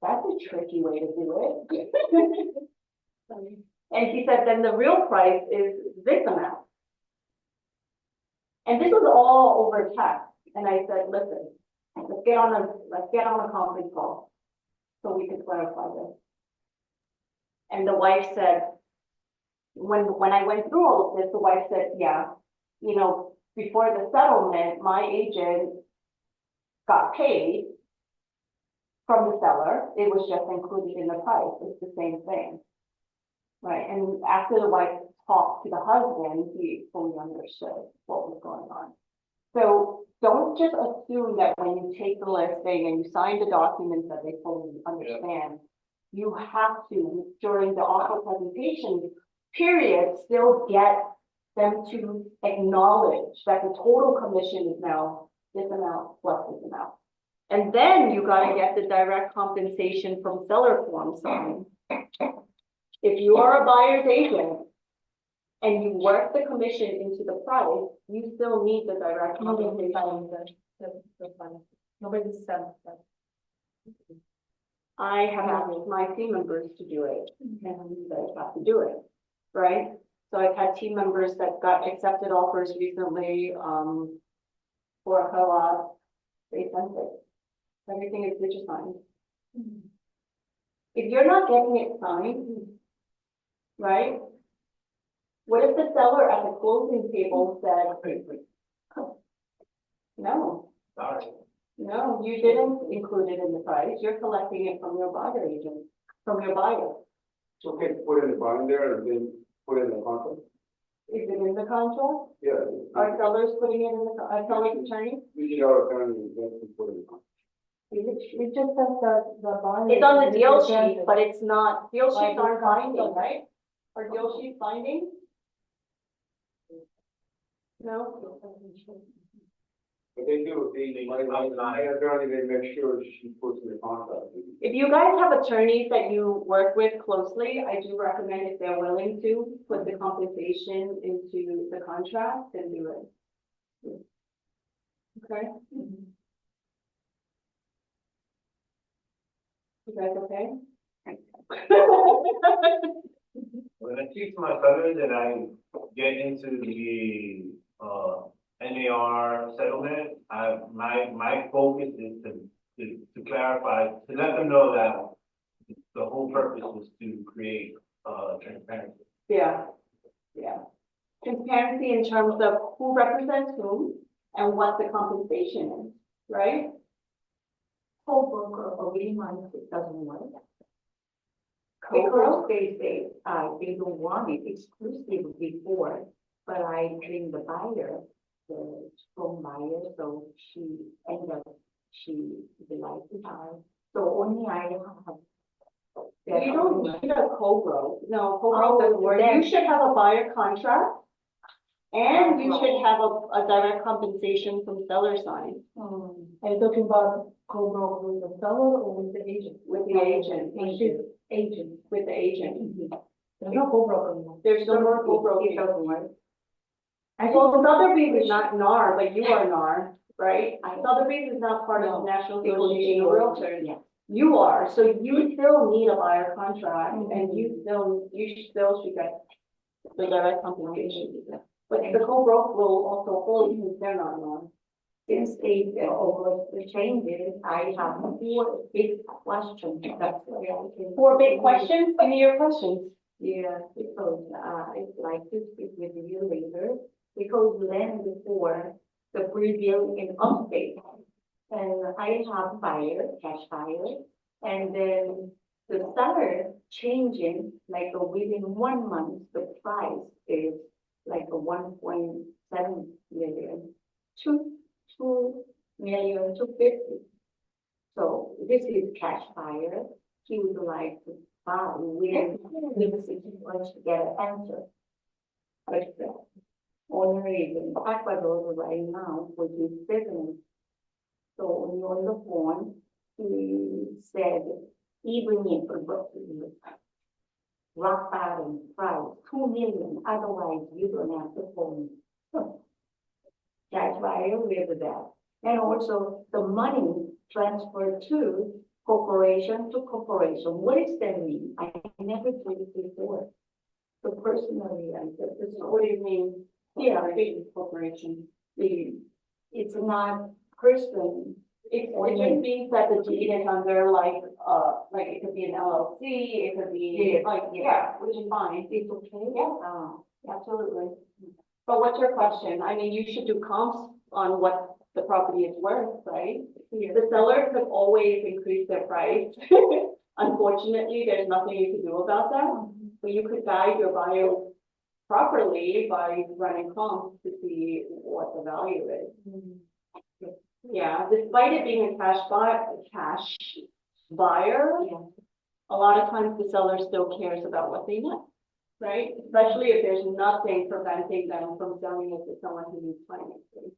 that's a tricky way to do it. And he said, then the real price is this amount. And this was all over text. And I said, listen, let's get on a conference call so we can clarify this. And the wife said, when I went through all of this, the wife said, yeah, before the settlement, my agent got paid from the seller. It was just included in the price. It's the same thing. Right. And after the wife talked to the husband, he fully understood what was going on. So don't just assume that when you take the listing and you sign the documents that they fully understand. You have to, during the offer presentation period, still get them to acknowledge that the total commission is now this amount plus this amount. And then you gotta get the direct compensation from seller form signed. If you are a buyer's agent and you work the commission into the price, you still need the direct compensation. Nobody said that. I have asked my team members to do it, and you guys have to do it, right? So I've had team members that got accepted offers recently, for co-op, they sent it. Everything is digitized. If you're not getting it signed, right? What if the seller at the closing table said, no, Sorry. no, you didn't include it in the price, you're collecting it from your buyer agent, from your buyer. It's okay to put in the bond there and then put it in the contract? Is it in the contract? Yeah. Are sellers putting it in the, are selling attorney? Usually our attorney wants to put it in the contract. It just says that the bond. It's on the is deal represented. sheet, but it's not, deal Like sheets aren't the contract. binding, right? Are deal sheets binding? No? But they do, my attorney, they make sure she puts in the contract. If you guys have attorneys that you work with closely, I do recommend if they're willing to put the compensation into the contract, then do it. Okay? You guys okay? When I teach my sellers and I get into the, NAR settlement, my focus is to clarify, to let them know that the whole purpose is to create, transparency. Yeah, yeah. Transparency in terms of who represents whom and what the compensation is, right? Co-broker agreement doesn't work. Co-broke? Because they don't want it exclusive before, but I bring the buyer, the strong buyer, so she ended up, she liked the buy. So only I have. that You don't agreement. need a co-broke, no, co-broke doesn't work. then- You should have a buyer contract. And you Right. should have a direct compensation from seller side Are you talking about co-broke with the seller or with the agent? with the agent, Agent. with the agent. There's no co-broke anymore. There's no more It co-broke. doesn't work. Well, Sotheby's is not NAR, but you are NAR, right? I- Sotheby's is not part of the No, National because Association of they- Realtors. Yeah. You are, so you still need a buyer contract and you still should get the direct compensation. But the co-broke will also hold you, they're not NAR. Since they over the changes, I have 4 big questions. That's why I can. 4 big questions, give me your questions. Yeah, because I'd like to speak with you later, because then before the pre-bill in update. And I have buyer, cash buyer, and then the seller changing, like within 1 month, the price is like a 1.7 million to 2,250,000. So this is cash buyer, he would like to buy within 6 months to get an answer. But the owner is in Ecuador right now, which is business. So on the phone, he said, even if rock bottom price, 2 million, otherwise you don't have to phone. Cash buyer with that. And also the money transferred to corporation to corporation. What does that mean? I never did it before. So personally, I said, this is What do you mean? Yeah. Corporation. it's not person. It just means that the deed is under like it could be an LLC, it could be Yeah. like, yeah, which is fine. It's okay? Yeah. Absolutely. But what's your question? I mean, you should do comps on what the property is worth, right? Yeah. The seller could always increase their price. Unfortunately, there's nothing you can do about that, but you could guide your buyer properly by running comps to see what the value is. Yeah, despite it being a cash buyer, Yeah. a lot of times the seller still cares about what they net, right? Especially if there's nothing preventing them from selling it to someone who needs financing.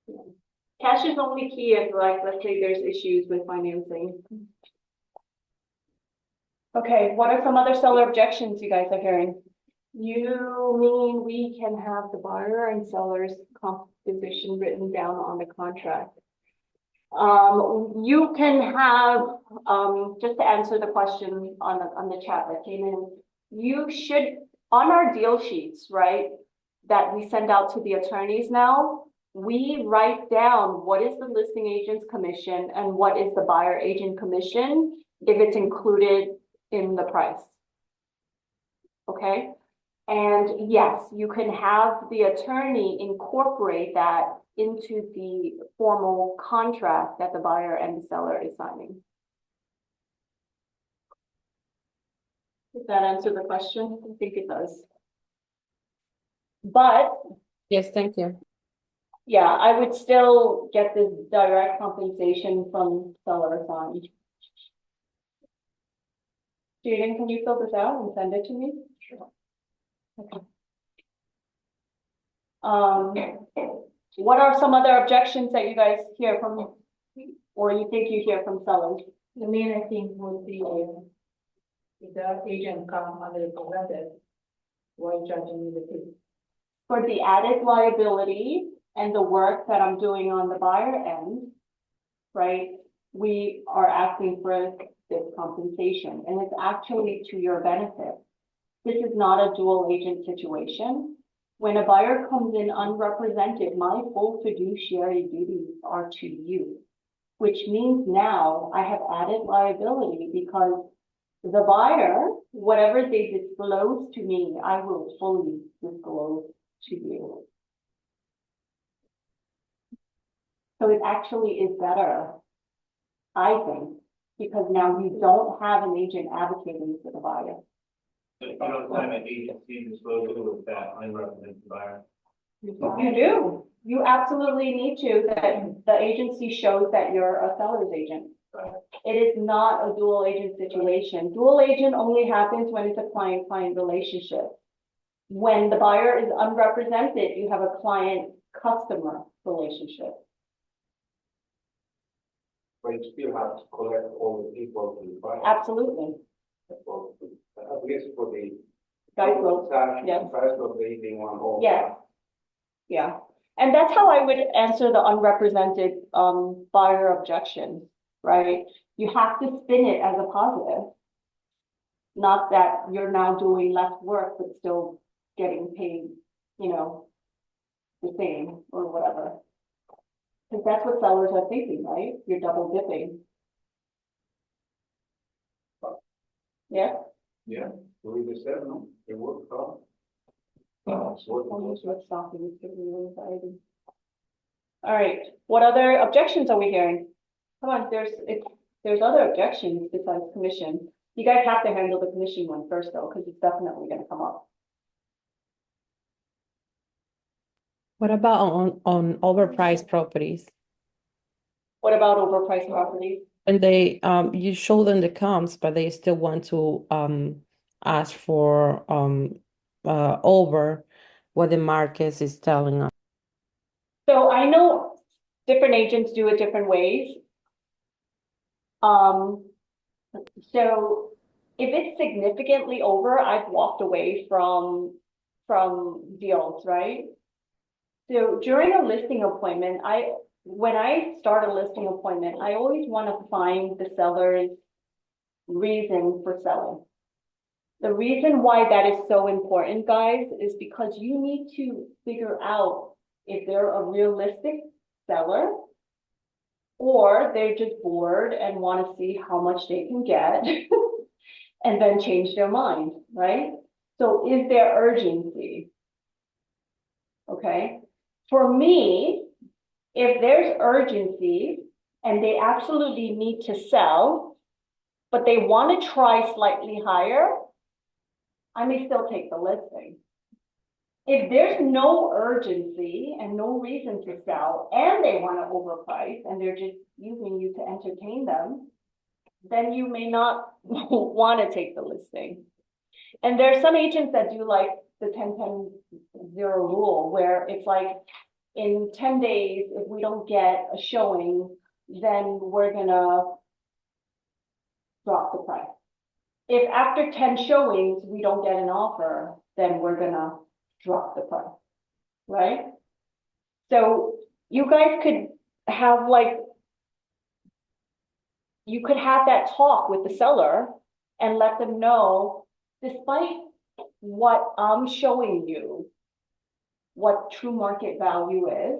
Yeah. Cash is only key if, like, let's say there's issues with financing. Okay, what are some other seller objections you guys are hearing? You mean we can have the buyer and seller's composition written down on the contract? You can have, just to answer the question on the chat that came in, you should, on our deal sheets, right, that we send out to the attorneys now, we write down what is the listing agent's commission and what is the buyer agent commission, if it's included in the price. Okay? And yes, you can have the attorney incorporate that into the formal contract that the buyer and the seller is signing. Does that answer the question? I think it does. But Yes, thank you. yeah, I would still get this direct compensation from seller assigned. Jaden, can you fill this out and send it to me? Sure. Okay. What are some other objections that you guys hear from, or you think you hear from sellers? The main, I think, would be if the agent come unrepresented, why charging me the fee? For the added liability and the work that I'm doing on the buyer end, right? We are asking for this compensation, and it's actually to your benefit. This is not a dual agent situation. When a buyer comes in unrepresented, my full fiduciary duties are to you, which means now I have added liability because the buyer, whatever they disclose to me, I will fully disclose to you. So it actually is better, I think, because now you don't have an agent advocating for the buyer. So you don't sign an agency disclosure with that unrepresented buyer. You do. You absolutely need to, that the agency shows that you're a seller's agent. It is not a dual agent situation. Dual agent only happens when it's a client-client relationship. When the buyer is unrepresented, you have a client-customer relationship. But you still have to collect all the people to buy. Absolutely. At least for the. Guidelines. Yes. Price of the 81 or. Yes. Yeah. And that's how I would answer the unrepresented buyer objection, right? You have to spin it as a positive. Not that you're now doing less work, but still getting paid, you know, the same or whatever. Because that's what sellers are thinking, right? You're double dipping. Yeah? Yeah, we just said, no, it worked out. Let's stop it. It's giving me anxiety. All right, what other objections are we hearing? Come on, there's other objections besides commission. You guys have to handle the commission one first though, because it's definitely gonna come up. What about on overpriced properties? What about overpriced properties? And they, you show them the comps, but they still want to ask for over what the market is telling us. So I know different agents do it different ways. So if it's significantly over, I've walked away from deals, right? So during a listing appointment, when I start a listing appointment, I always want to find the seller's reason for selling. The reason why that is so important, guys, is because you need to figure out if they're a realistic seller or they're just bored and want to see how much they can get and then change their mind, right? So is there urgency? Okay. For me, if there's urgency and they absolutely need to sell, but they want to try slightly higher, I may still take the listing. If there's no urgency and no reason to sell and they want to overprice and they're just using you to entertain them, then you may not want to take the listing. And there are some agents that do like the 10-10-0 rule where it's like in 10 days, if we don't get a showing, then we're gonna drop the price. If after 10 showings, we don't get an offer, then we're gonna drop the price, right? So you guys could have you could have that talk with the seller and let them know despite what I'm showing you, what true market value is,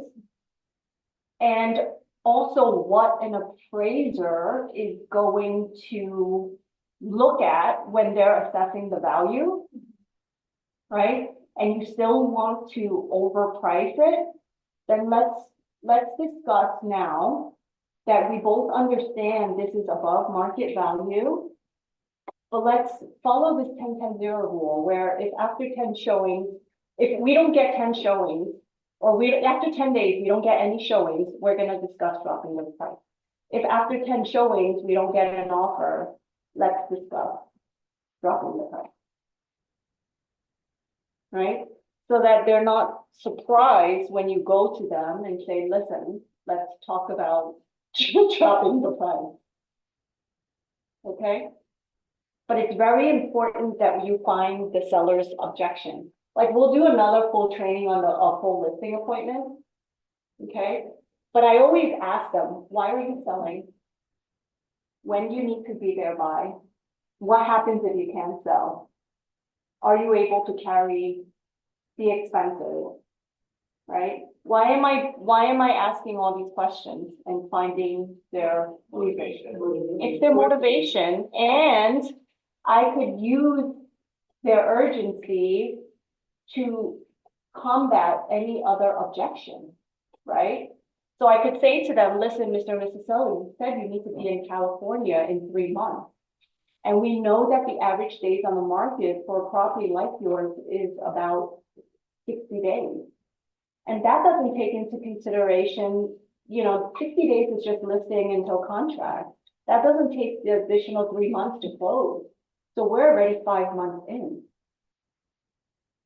and also what an appraiser is going to look at when they're assessing the value, right? And you still want to overprice it, then let's discuss now that we both understand this is above market value. But let's follow this 10-10-0 rule, where if after 10 showings, if we don't get 10 showings, or after 10 days, we don't get any showings, we're gonna discuss dropping the price. If after 10 showings, we don't get an offer, let's discuss dropping the price. Right? So that they're not surprised when you go to them and say, listen, let's talk about dropping the price. Okay? But it's very important that you find the seller's objection. Like, we'll do another full training on a full listing appointment. Okay? But I always ask them, why are you selling? When do you need to be there by? What happens if you can't sell? Are you able to carry the expenses? Right? Why am I asking all these questions and finding their motivation? It's their motivation, and I could use their urgency to combat any other objection, right? So I could say to them, listen, Mr. and Mrs. Seller, you said you need to be in California in 3 months. And we know that the average days on the market for a property like yours is about 60 days. And that doesn't take into consideration, 60 days is just listing until contract. That doesn't take the additional 3 months to close. So we're already 5 months in.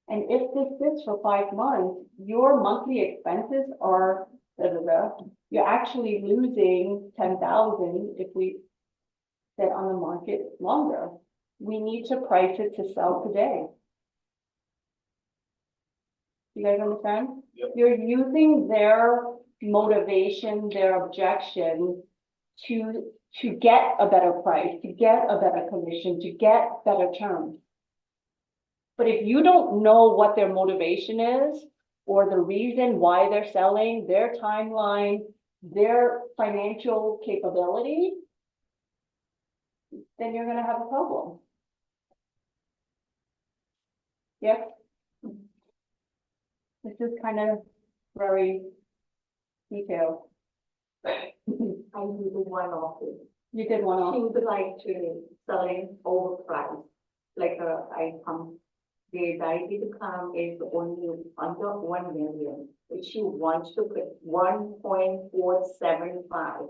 And if this sits for 5 months, your monthly expenses are, you're actually losing 10,000 if we sit on the market longer. We need to price it to sell today. You guys understand? Yep. You're using their motivation, their objection to get a better price, to get a better commission, to get better terms. But if you don't know what their motivation is, or the reason why they're selling, their timeline, their financial capability, then you're gonna have a problem. Yep. This is kind of very detailed. I do one of it. You did one She off. would like to selling overpriced, like the idea to come is only under 1 million, which she wants to put 1.475.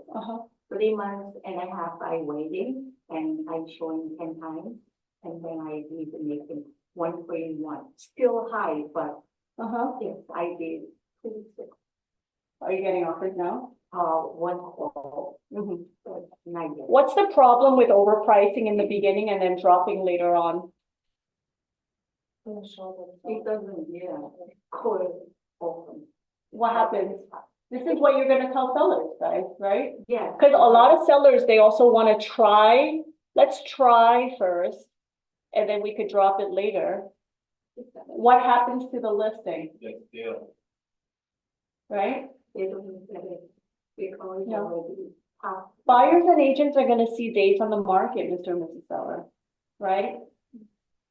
3 months and a half I waiting, and I'm showing 10 times, and then I need to make it 1.1. Still high, but yes, I did 2.6. Are you getting offers now? 1 call. So not yet. What's the problem with overpricing in the beginning and then dropping later on? It doesn't, call often. What happens? This is what you're gonna tell sellers, guys, right? Yes. Because a lot of sellers, they also want to try. Let's try first, and then we could drop it later. What happens to the listing, Yes, yeah. right? They don't get it because No. already passed. Buyers and agents are gonna see days on the market, Mr. and Mrs. Seller, right?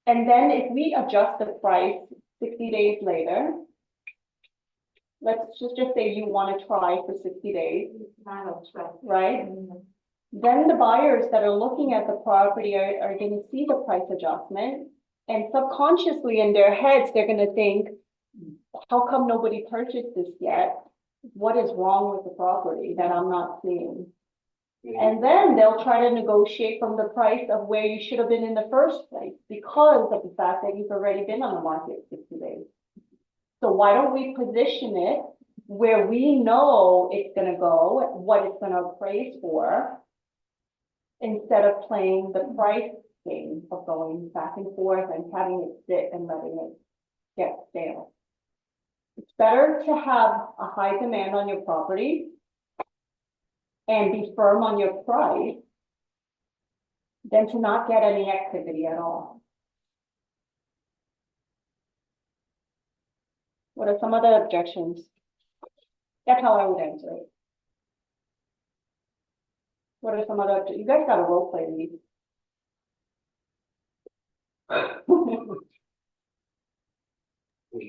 And then if we adjust the price 60 days later, let's just say you want to try for 60 days, Not a threat. right? Then the buyers that are looking at the property are going to see the price adjustment, and subconsciously in their heads, they're going to think, how come nobody purchased this yet? What is wrong with the property that I'm not seeing? And then they'll try to negotiate from the price of where you should have been in the first place because of the fact that you've already been on the market 60 days. So why don't we position it where we know it's going to go, what it's going to appraise for, instead of playing the price game of going back and forth and having it sit and letting it get stale. It's better to have a high demand on your property and be firm on your price than to not get any activity at all. What are some other objections? That's how I would answer it. What are some other, you guys got a role play me.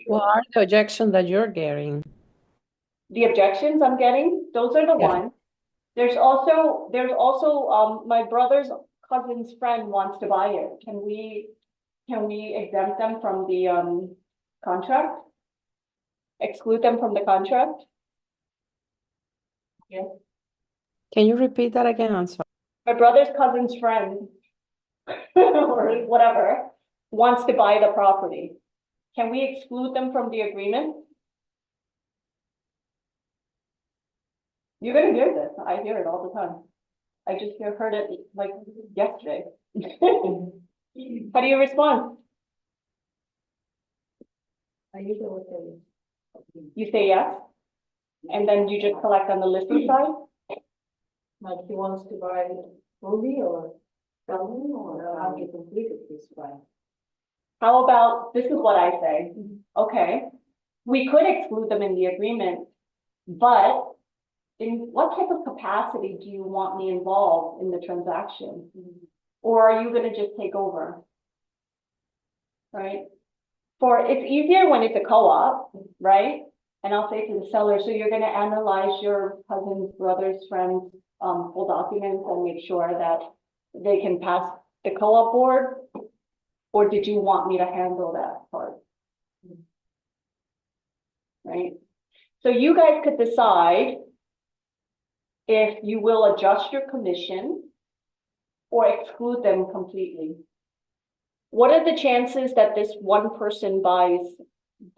What are the objections that you're getting? The objections I'm getting, those are the Yeah. ones. There's also, my brother's cousin's friend wants to buy it. Can we exempt them from the, contract? Exclude them from the contract? Can you repeat that again? I'm sorry. My brother's cousin's friend, or whatever, wants to buy the property. Can we exclude them from the agreement? You're gonna hear this. I hear it all the time. I just heard it like yesterday. How do you respond? I usually would say, You say yes? And then you just collect on the listing side? like, he wants to buy movie or film or how to complete it this way. How about, this is what I say, okay, we could exclude them in the agreement, but in what type of capacity do you want me involved in the transaction? Or are you gonna just take over? Right? It's easier when it's a co-op, right? And I'll say to the seller, so you're gonna analyze your cousin's, brother's, friend's, full documents and make sure that they can pass the co-op board? Or did you want me to handle that part? Right? So you guys could decide if you will adjust your commission or exclude them completely. What are the chances that this one person buys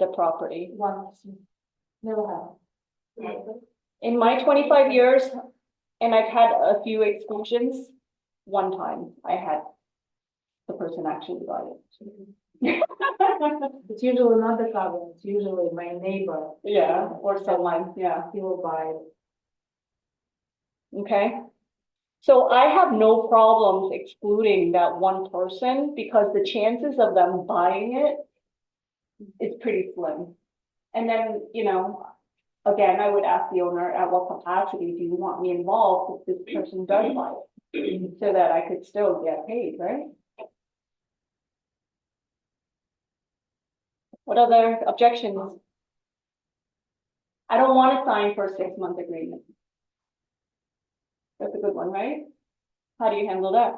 the property? 1%. Never have. In my 25 years, and I've had a few exclusions, one time I had the person actually buy it. It's usually not the cousin, it's usually my neighbor. Yeah, or someone, yeah. He will buy it. Okay. So I have no problems excluding that one person because the chances of them buying it is pretty slim. And then, again, I would ask the owner, at what capacity do you want me involved if this person does buy it? So that I could still get paid, right? What other objections? I don't want to sign for a 6-month agreement. That's a good one, right? How do you handle that?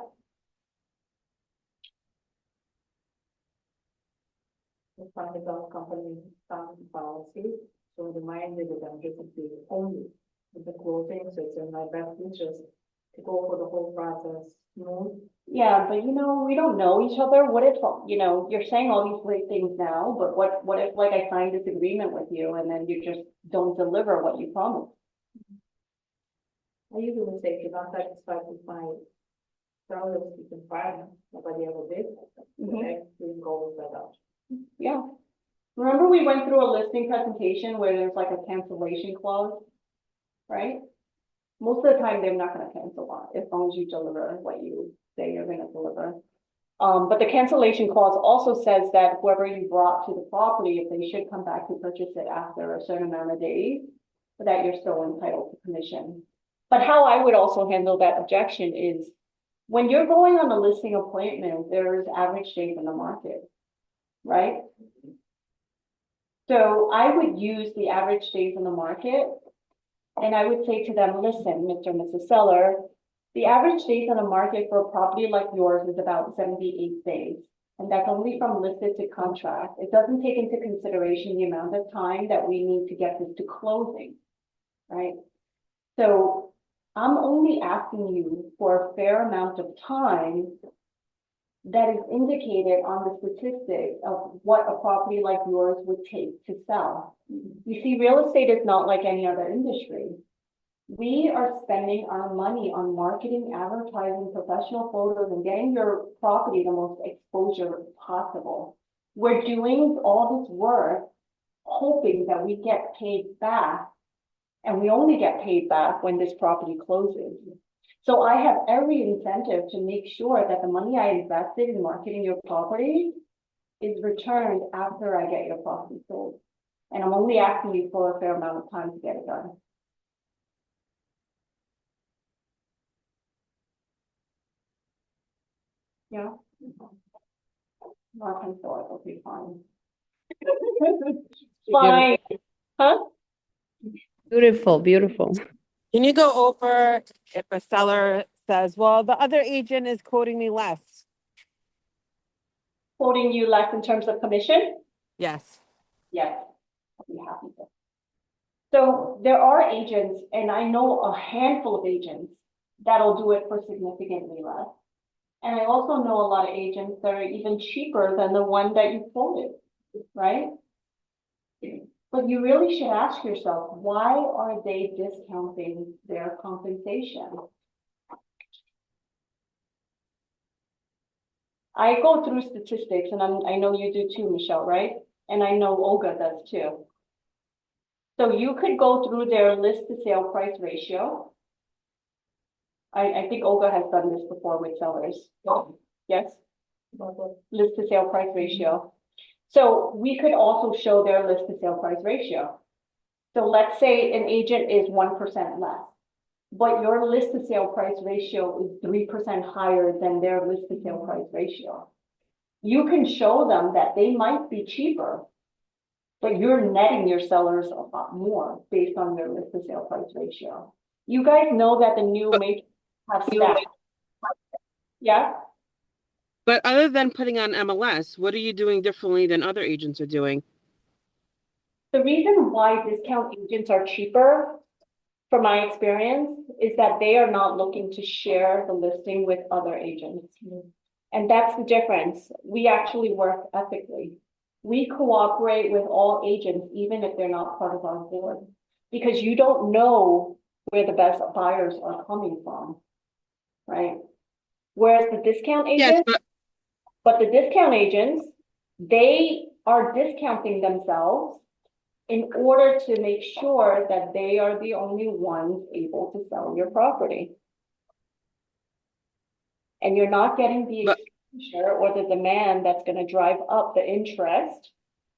The private dog company policy, so reminded that I'm getting paid only with the closing, so it's in my best interest to go for the whole process smooth. Yeah, but we don't know each other. What if, you're saying all these great things now, but what if like I signed this agreement with you and then you just don't deliver what you promised? I usually say, if you're not satisfied with my service, you can fire me, nobody ever did. Okay, we can go with that option. Yeah. Remember we went through a listing presentation where there's like a cancellation clause, right? Most of the time, they're not gonna cancel on, as long as you deliver what you say you're gonna deliver. But the cancellation clause also says that whoever you brought to the property, if they should come back to purchase it after a certain amount of days, that you're still entitled to commission. But how I would also handle that objection is, when you're going on a listing appointment, there's average days in the market, right? So I would use the average days in the market. And I would say to them, listen, Mr. and Mrs. Seller, the average days on the market for a property like yours is about 78 days. And that's only from listed to contract. It doesn't take into consideration the amount of time that we need to get this to closing, right? So I'm only asking you for a fair amount of time that is indicated on the statistics of what a property like yours would take to sell. You see, real estate is not like any other industry. We are spending our money on marketing, advertising, professional photos, and getting your property the most exposure possible. We're doing all this work hoping that we get paid back, and we only get paid back when this property closes. So I have every incentive to make sure that the money I invested in marketing your property is returned after I get your property sold. And I'm only asking you for a fair amount of time to get it done. Yeah. Not until it'll be fine. Fine, huh? Beautiful, beautiful. Can you go over if a seller says, well, the other agent is quoting me less? Quoting you less in terms of commission? Yes. Yes, I'll be happy to. So there are agents, and I know a handful of agents that'll do it for significantly less. And I also know a lot of agents that are even cheaper than the one that you quoted, right? But you really should ask yourself, why are they discounting their compensation? I go through statistics, and I know you do too, Michelle, right? And I know Olga does too. So you could go through their list to sale price ratio. I think Olga has done this before with sellers. Yes? List to sale price ratio. So we could also show their list to sale price ratio. So let's say an agent is 1% less, but your list to sale price ratio is 3% higher than their list to sale price ratio. You can show them that they might be cheaper, but you're netting your sellers a lot more based on their list to sale price ratio. You guys know that the new matrix have stats. Yeah? But other than putting on MLS, what are you doing differently than other agents are doing? The reason why discount agents are cheaper, from my experience, is that they are not looking to share the listing with other agents. And that's the difference. We actually work ethically. We cooperate with all agents, even if they're not part of our board, because you don't know where the best buyers are coming from, right? Whereas the discount Yes, agents, but the discount agents, they are discounting themselves in order to make sure that they are the only ones able to sell your property. And you're not getting the But- exposure or the demand that's going to drive up the interest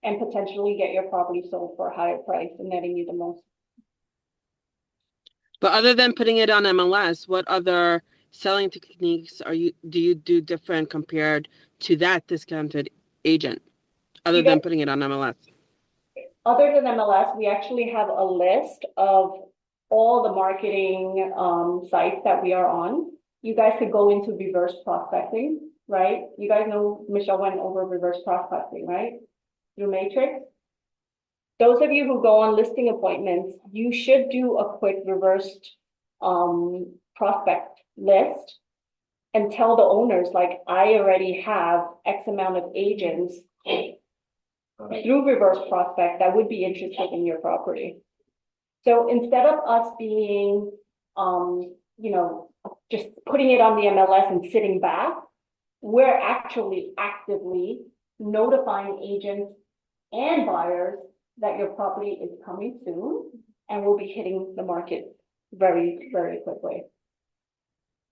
and potentially get your property sold for a higher price and netting you the most. but other than putting it on MLS, what other selling techniques do you do different compared to that discounted agent, other You than guys- putting it on MLS? Other than MLS, we actually have a list of all the marketing sites that we are on. You guys could go into reverse prospecting, right? You guys know Michelle went over reverse prospecting, right? Through Matrix. Those of you who go on listing appointments, you should do a quick reversed prospect list and tell the owners, like, I already have X amount of agents through reverse prospect that would be interested in your property. So instead of us being, just putting it on the MLS and sitting back, we're actually actively notifying agents and buyers that your property is coming soon and will be hitting the market very, very quickly.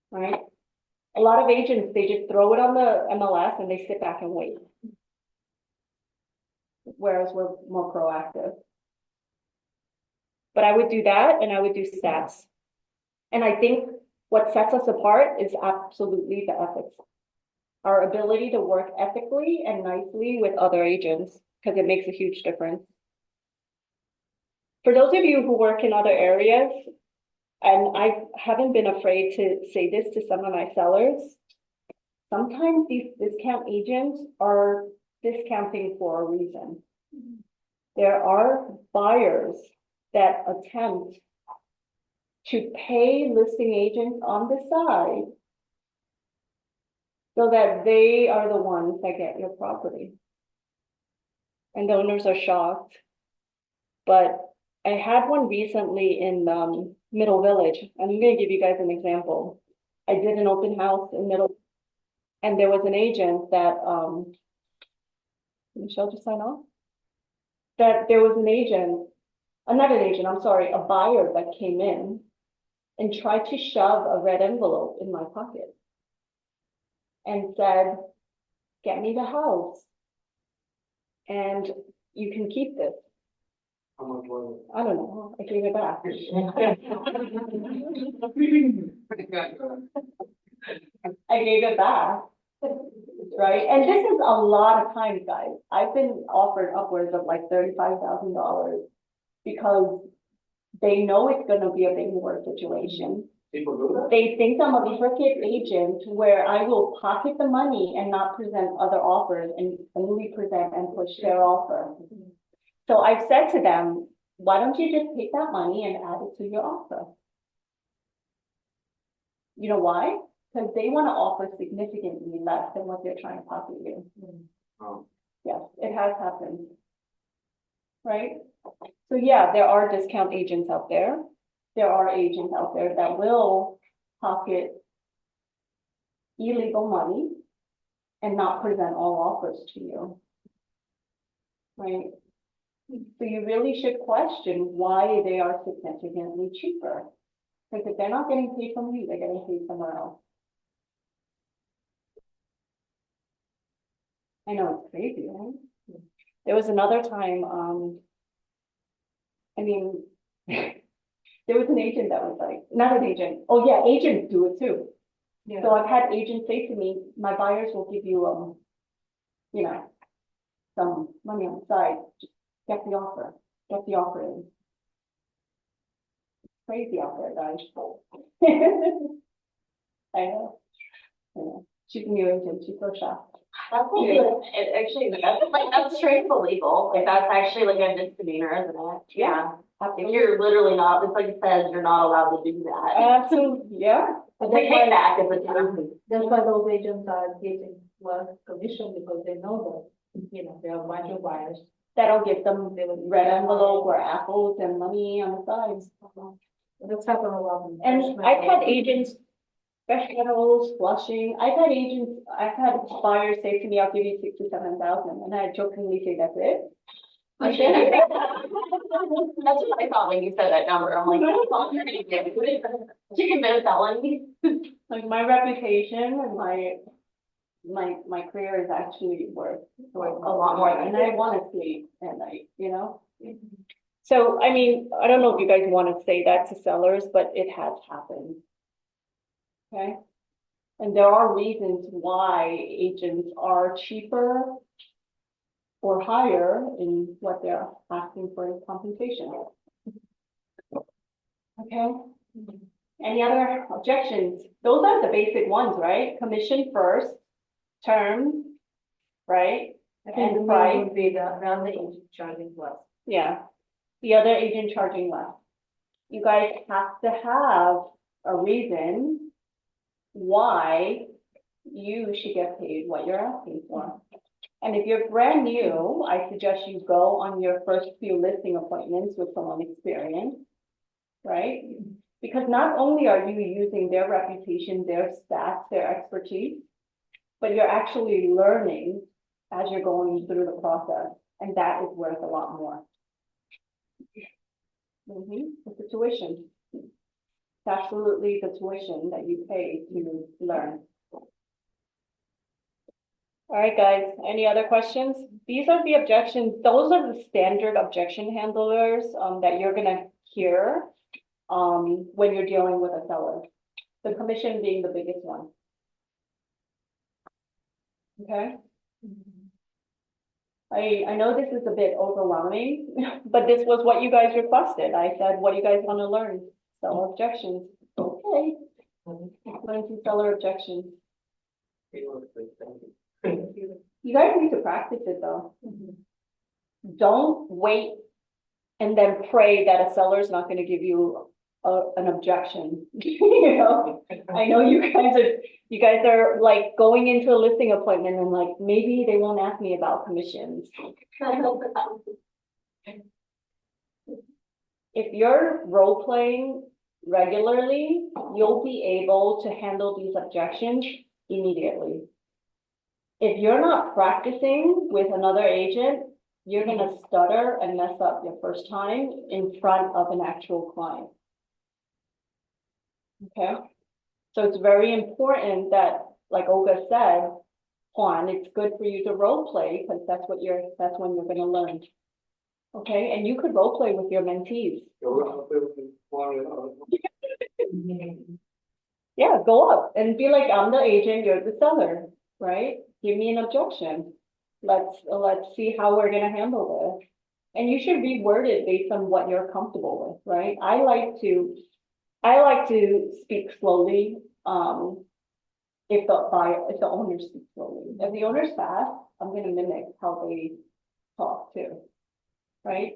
Right? A lot of agents, they just throw it on the MLS and they sit back and wait. Whereas we're more proactive. But I would do that, and I would do stats. And I think what sets us apart is absolutely the ethics. Our ability to work ethically and nicely with other agents, because it makes a huge difference. For those of you who work in other areas, and I haven't been afraid to say this to some of my sellers, sometimes these discount agents are discounting for a reason. There are buyers that attempt to pay listing agents on the side so that they are the ones that get your property. And the owners are shocked. But I had one recently in Middle Village. I'm going to give you guys an example. I did an open house in Middle, and there was an agent that, Michelle, just sign off? That there was an agent, not an agent, I'm sorry, a buyer that came in and tried to shove a red envelope in my pocket and said, get me the house and you can keep this. How much was I don't know, I gave it back. I gave it back. Right, and this is a lot of times, guys. I've been offered upwards of like $35,000 because they know it's gonna be a big war situation. People do that? They think I'm a crooked agent where I will pocket the money and not present other offers and only present and push their offer. So I've said to them, why don't you just take that money and add it to your offer? You know why? Because they want to offer significantly less than what they're trying to pocket you. Oh. Yes, it has happened. Right? So yeah, there are discount agents out there. There are agents out there that will pocket illegal money and not present all offers to you. Right? So you really should question why they are significantly cheaper. Because if they're not getting paid from you, they're getting paid somewhere else. I know it's crazy, right? There was another time, I mean, there was an agent that was like, not an agent, oh yeah, agents do it too. Yeah. So I've had agents say to me, my buyers will give you, you know, some money on the side, just get the offer in. It's crazy out there, guys. I know. She's a new agent, she's so shocked. That's actually, that's straight illegal, like, that's actually like a misdemeanor, isn't it? Yeah. If you're literally not, it's like it says, you're not allowed to do that. Absolutely, yeah. But the kickback is a term. That's why those agents are getting less commission because they know that, you know, there are a bunch of buyers. That'll give them the red envelope or apples and money on the sides. That's happened a lot. And I've had agents, professionals, flushing, I've had buyers say to me, I'll give you 67,000, and I jokingly say, that's it. That's what I thought when you said that number, I'm like, that's all you're gonna give. You commit a felony. Like my reputation and my career is actually worth A lot more than and I want to sleep at night, you know? So, I mean, I don't know if you guys want to say that to sellers, but it has happened. Okay? And there are reasons why agents are cheaper or higher in what they're asking for in compensation. Okay? Any other objections? Those are the basic ones, right? Commission first, terms, right? I think the And main price. would be the other agent charging less. Yeah, the other agent charging less. You guys have to have a reason why you should get paid what you're asking for. And if you're brand new, I suggest you go on your first few listing appointments with someone experienced, right? Because not only are you using their reputation, their stats, their expertise, but you're actually learning as you're going through the process, and that is worth a lot more. It's the tuition. It's absolutely the tuition that you pay to learn. All right, guys, any other questions? These are the objections. Those are the standard objection handlers that you're gonna hear when you're dealing with a seller. The commission being the biggest one. Okay? I know this is a bit overwhelming, but this was what you guys requested. I said, what do you guys want to learn? So objections. Okay. Learn some seller objections. You guys need to practice it though. Don't wait and then pray that a seller is not going to give you an objection. You know, I know you guys are like going into a listing appointment and like, maybe they won't ask me about commissions. If you're role playing regularly, you'll be able to handle these objections immediately. If you're not practicing with another agent, you're gonna stutter and mess up your first time in front of an actual client. Okay? So it's very important that, like Olga said, Juan, it's good for you to role play because that's when you're gonna learn. Okay, and you could role play with your mentees. So we're gonna put it on, Yeah, go up and be like, I'm the agent, you're the seller, right? Give me an objection. Let's see how we're gonna handle this. And you should reword it based on what you're comfortable with, right? I like to speak slowly, if the owner speaks slowly. If the owner's fast, I'm gonna mimic how they talk too, right?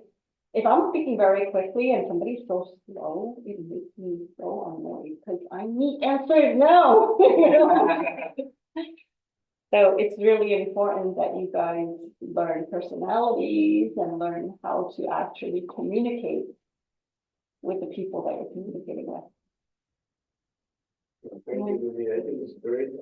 If I'm speaking very quickly and somebody's so slow, it makes me so annoyed because I need answers now. So it's really important that you guys learn personalities and learn how to actually communicate with the people that you're communicating with. thank you, Vivi. I think it's great.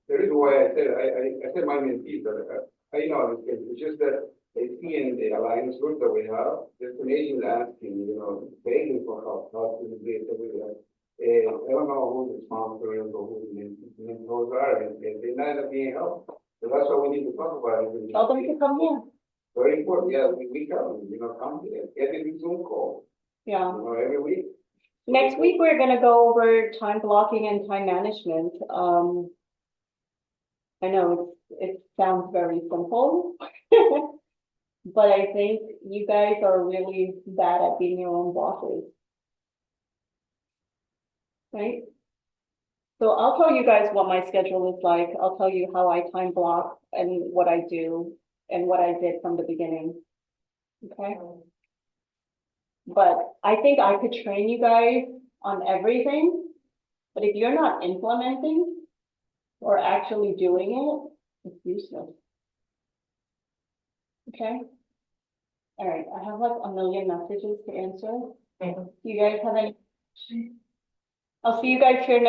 The reason why I said my mentee, but I know it's just that they see in the alliance group that we have, destinations asking, begging for help to the place that we have. I don't know who the sponsors or who the mentors are, and they're not being helped. So that's why we need to talk about it. Tell them to come here. Very important, yeah, we come, come here, get a Zoom call, Yeah. every week. Next week, we're gonna go over time blocking and time management. I know it sounds very simple. But I think you guys are really bad at being your own bosses. Right? So I'll tell you guys what my schedule is like. I'll tell you how I time block and what I do and what I did from the beginning. Okay? But I think I could train you guys on everything. But if you're not implementing or actually doing it, it's useless. Okay? All right, I have like a million messages to answer. Do you guys have any? I'll see you guys here next.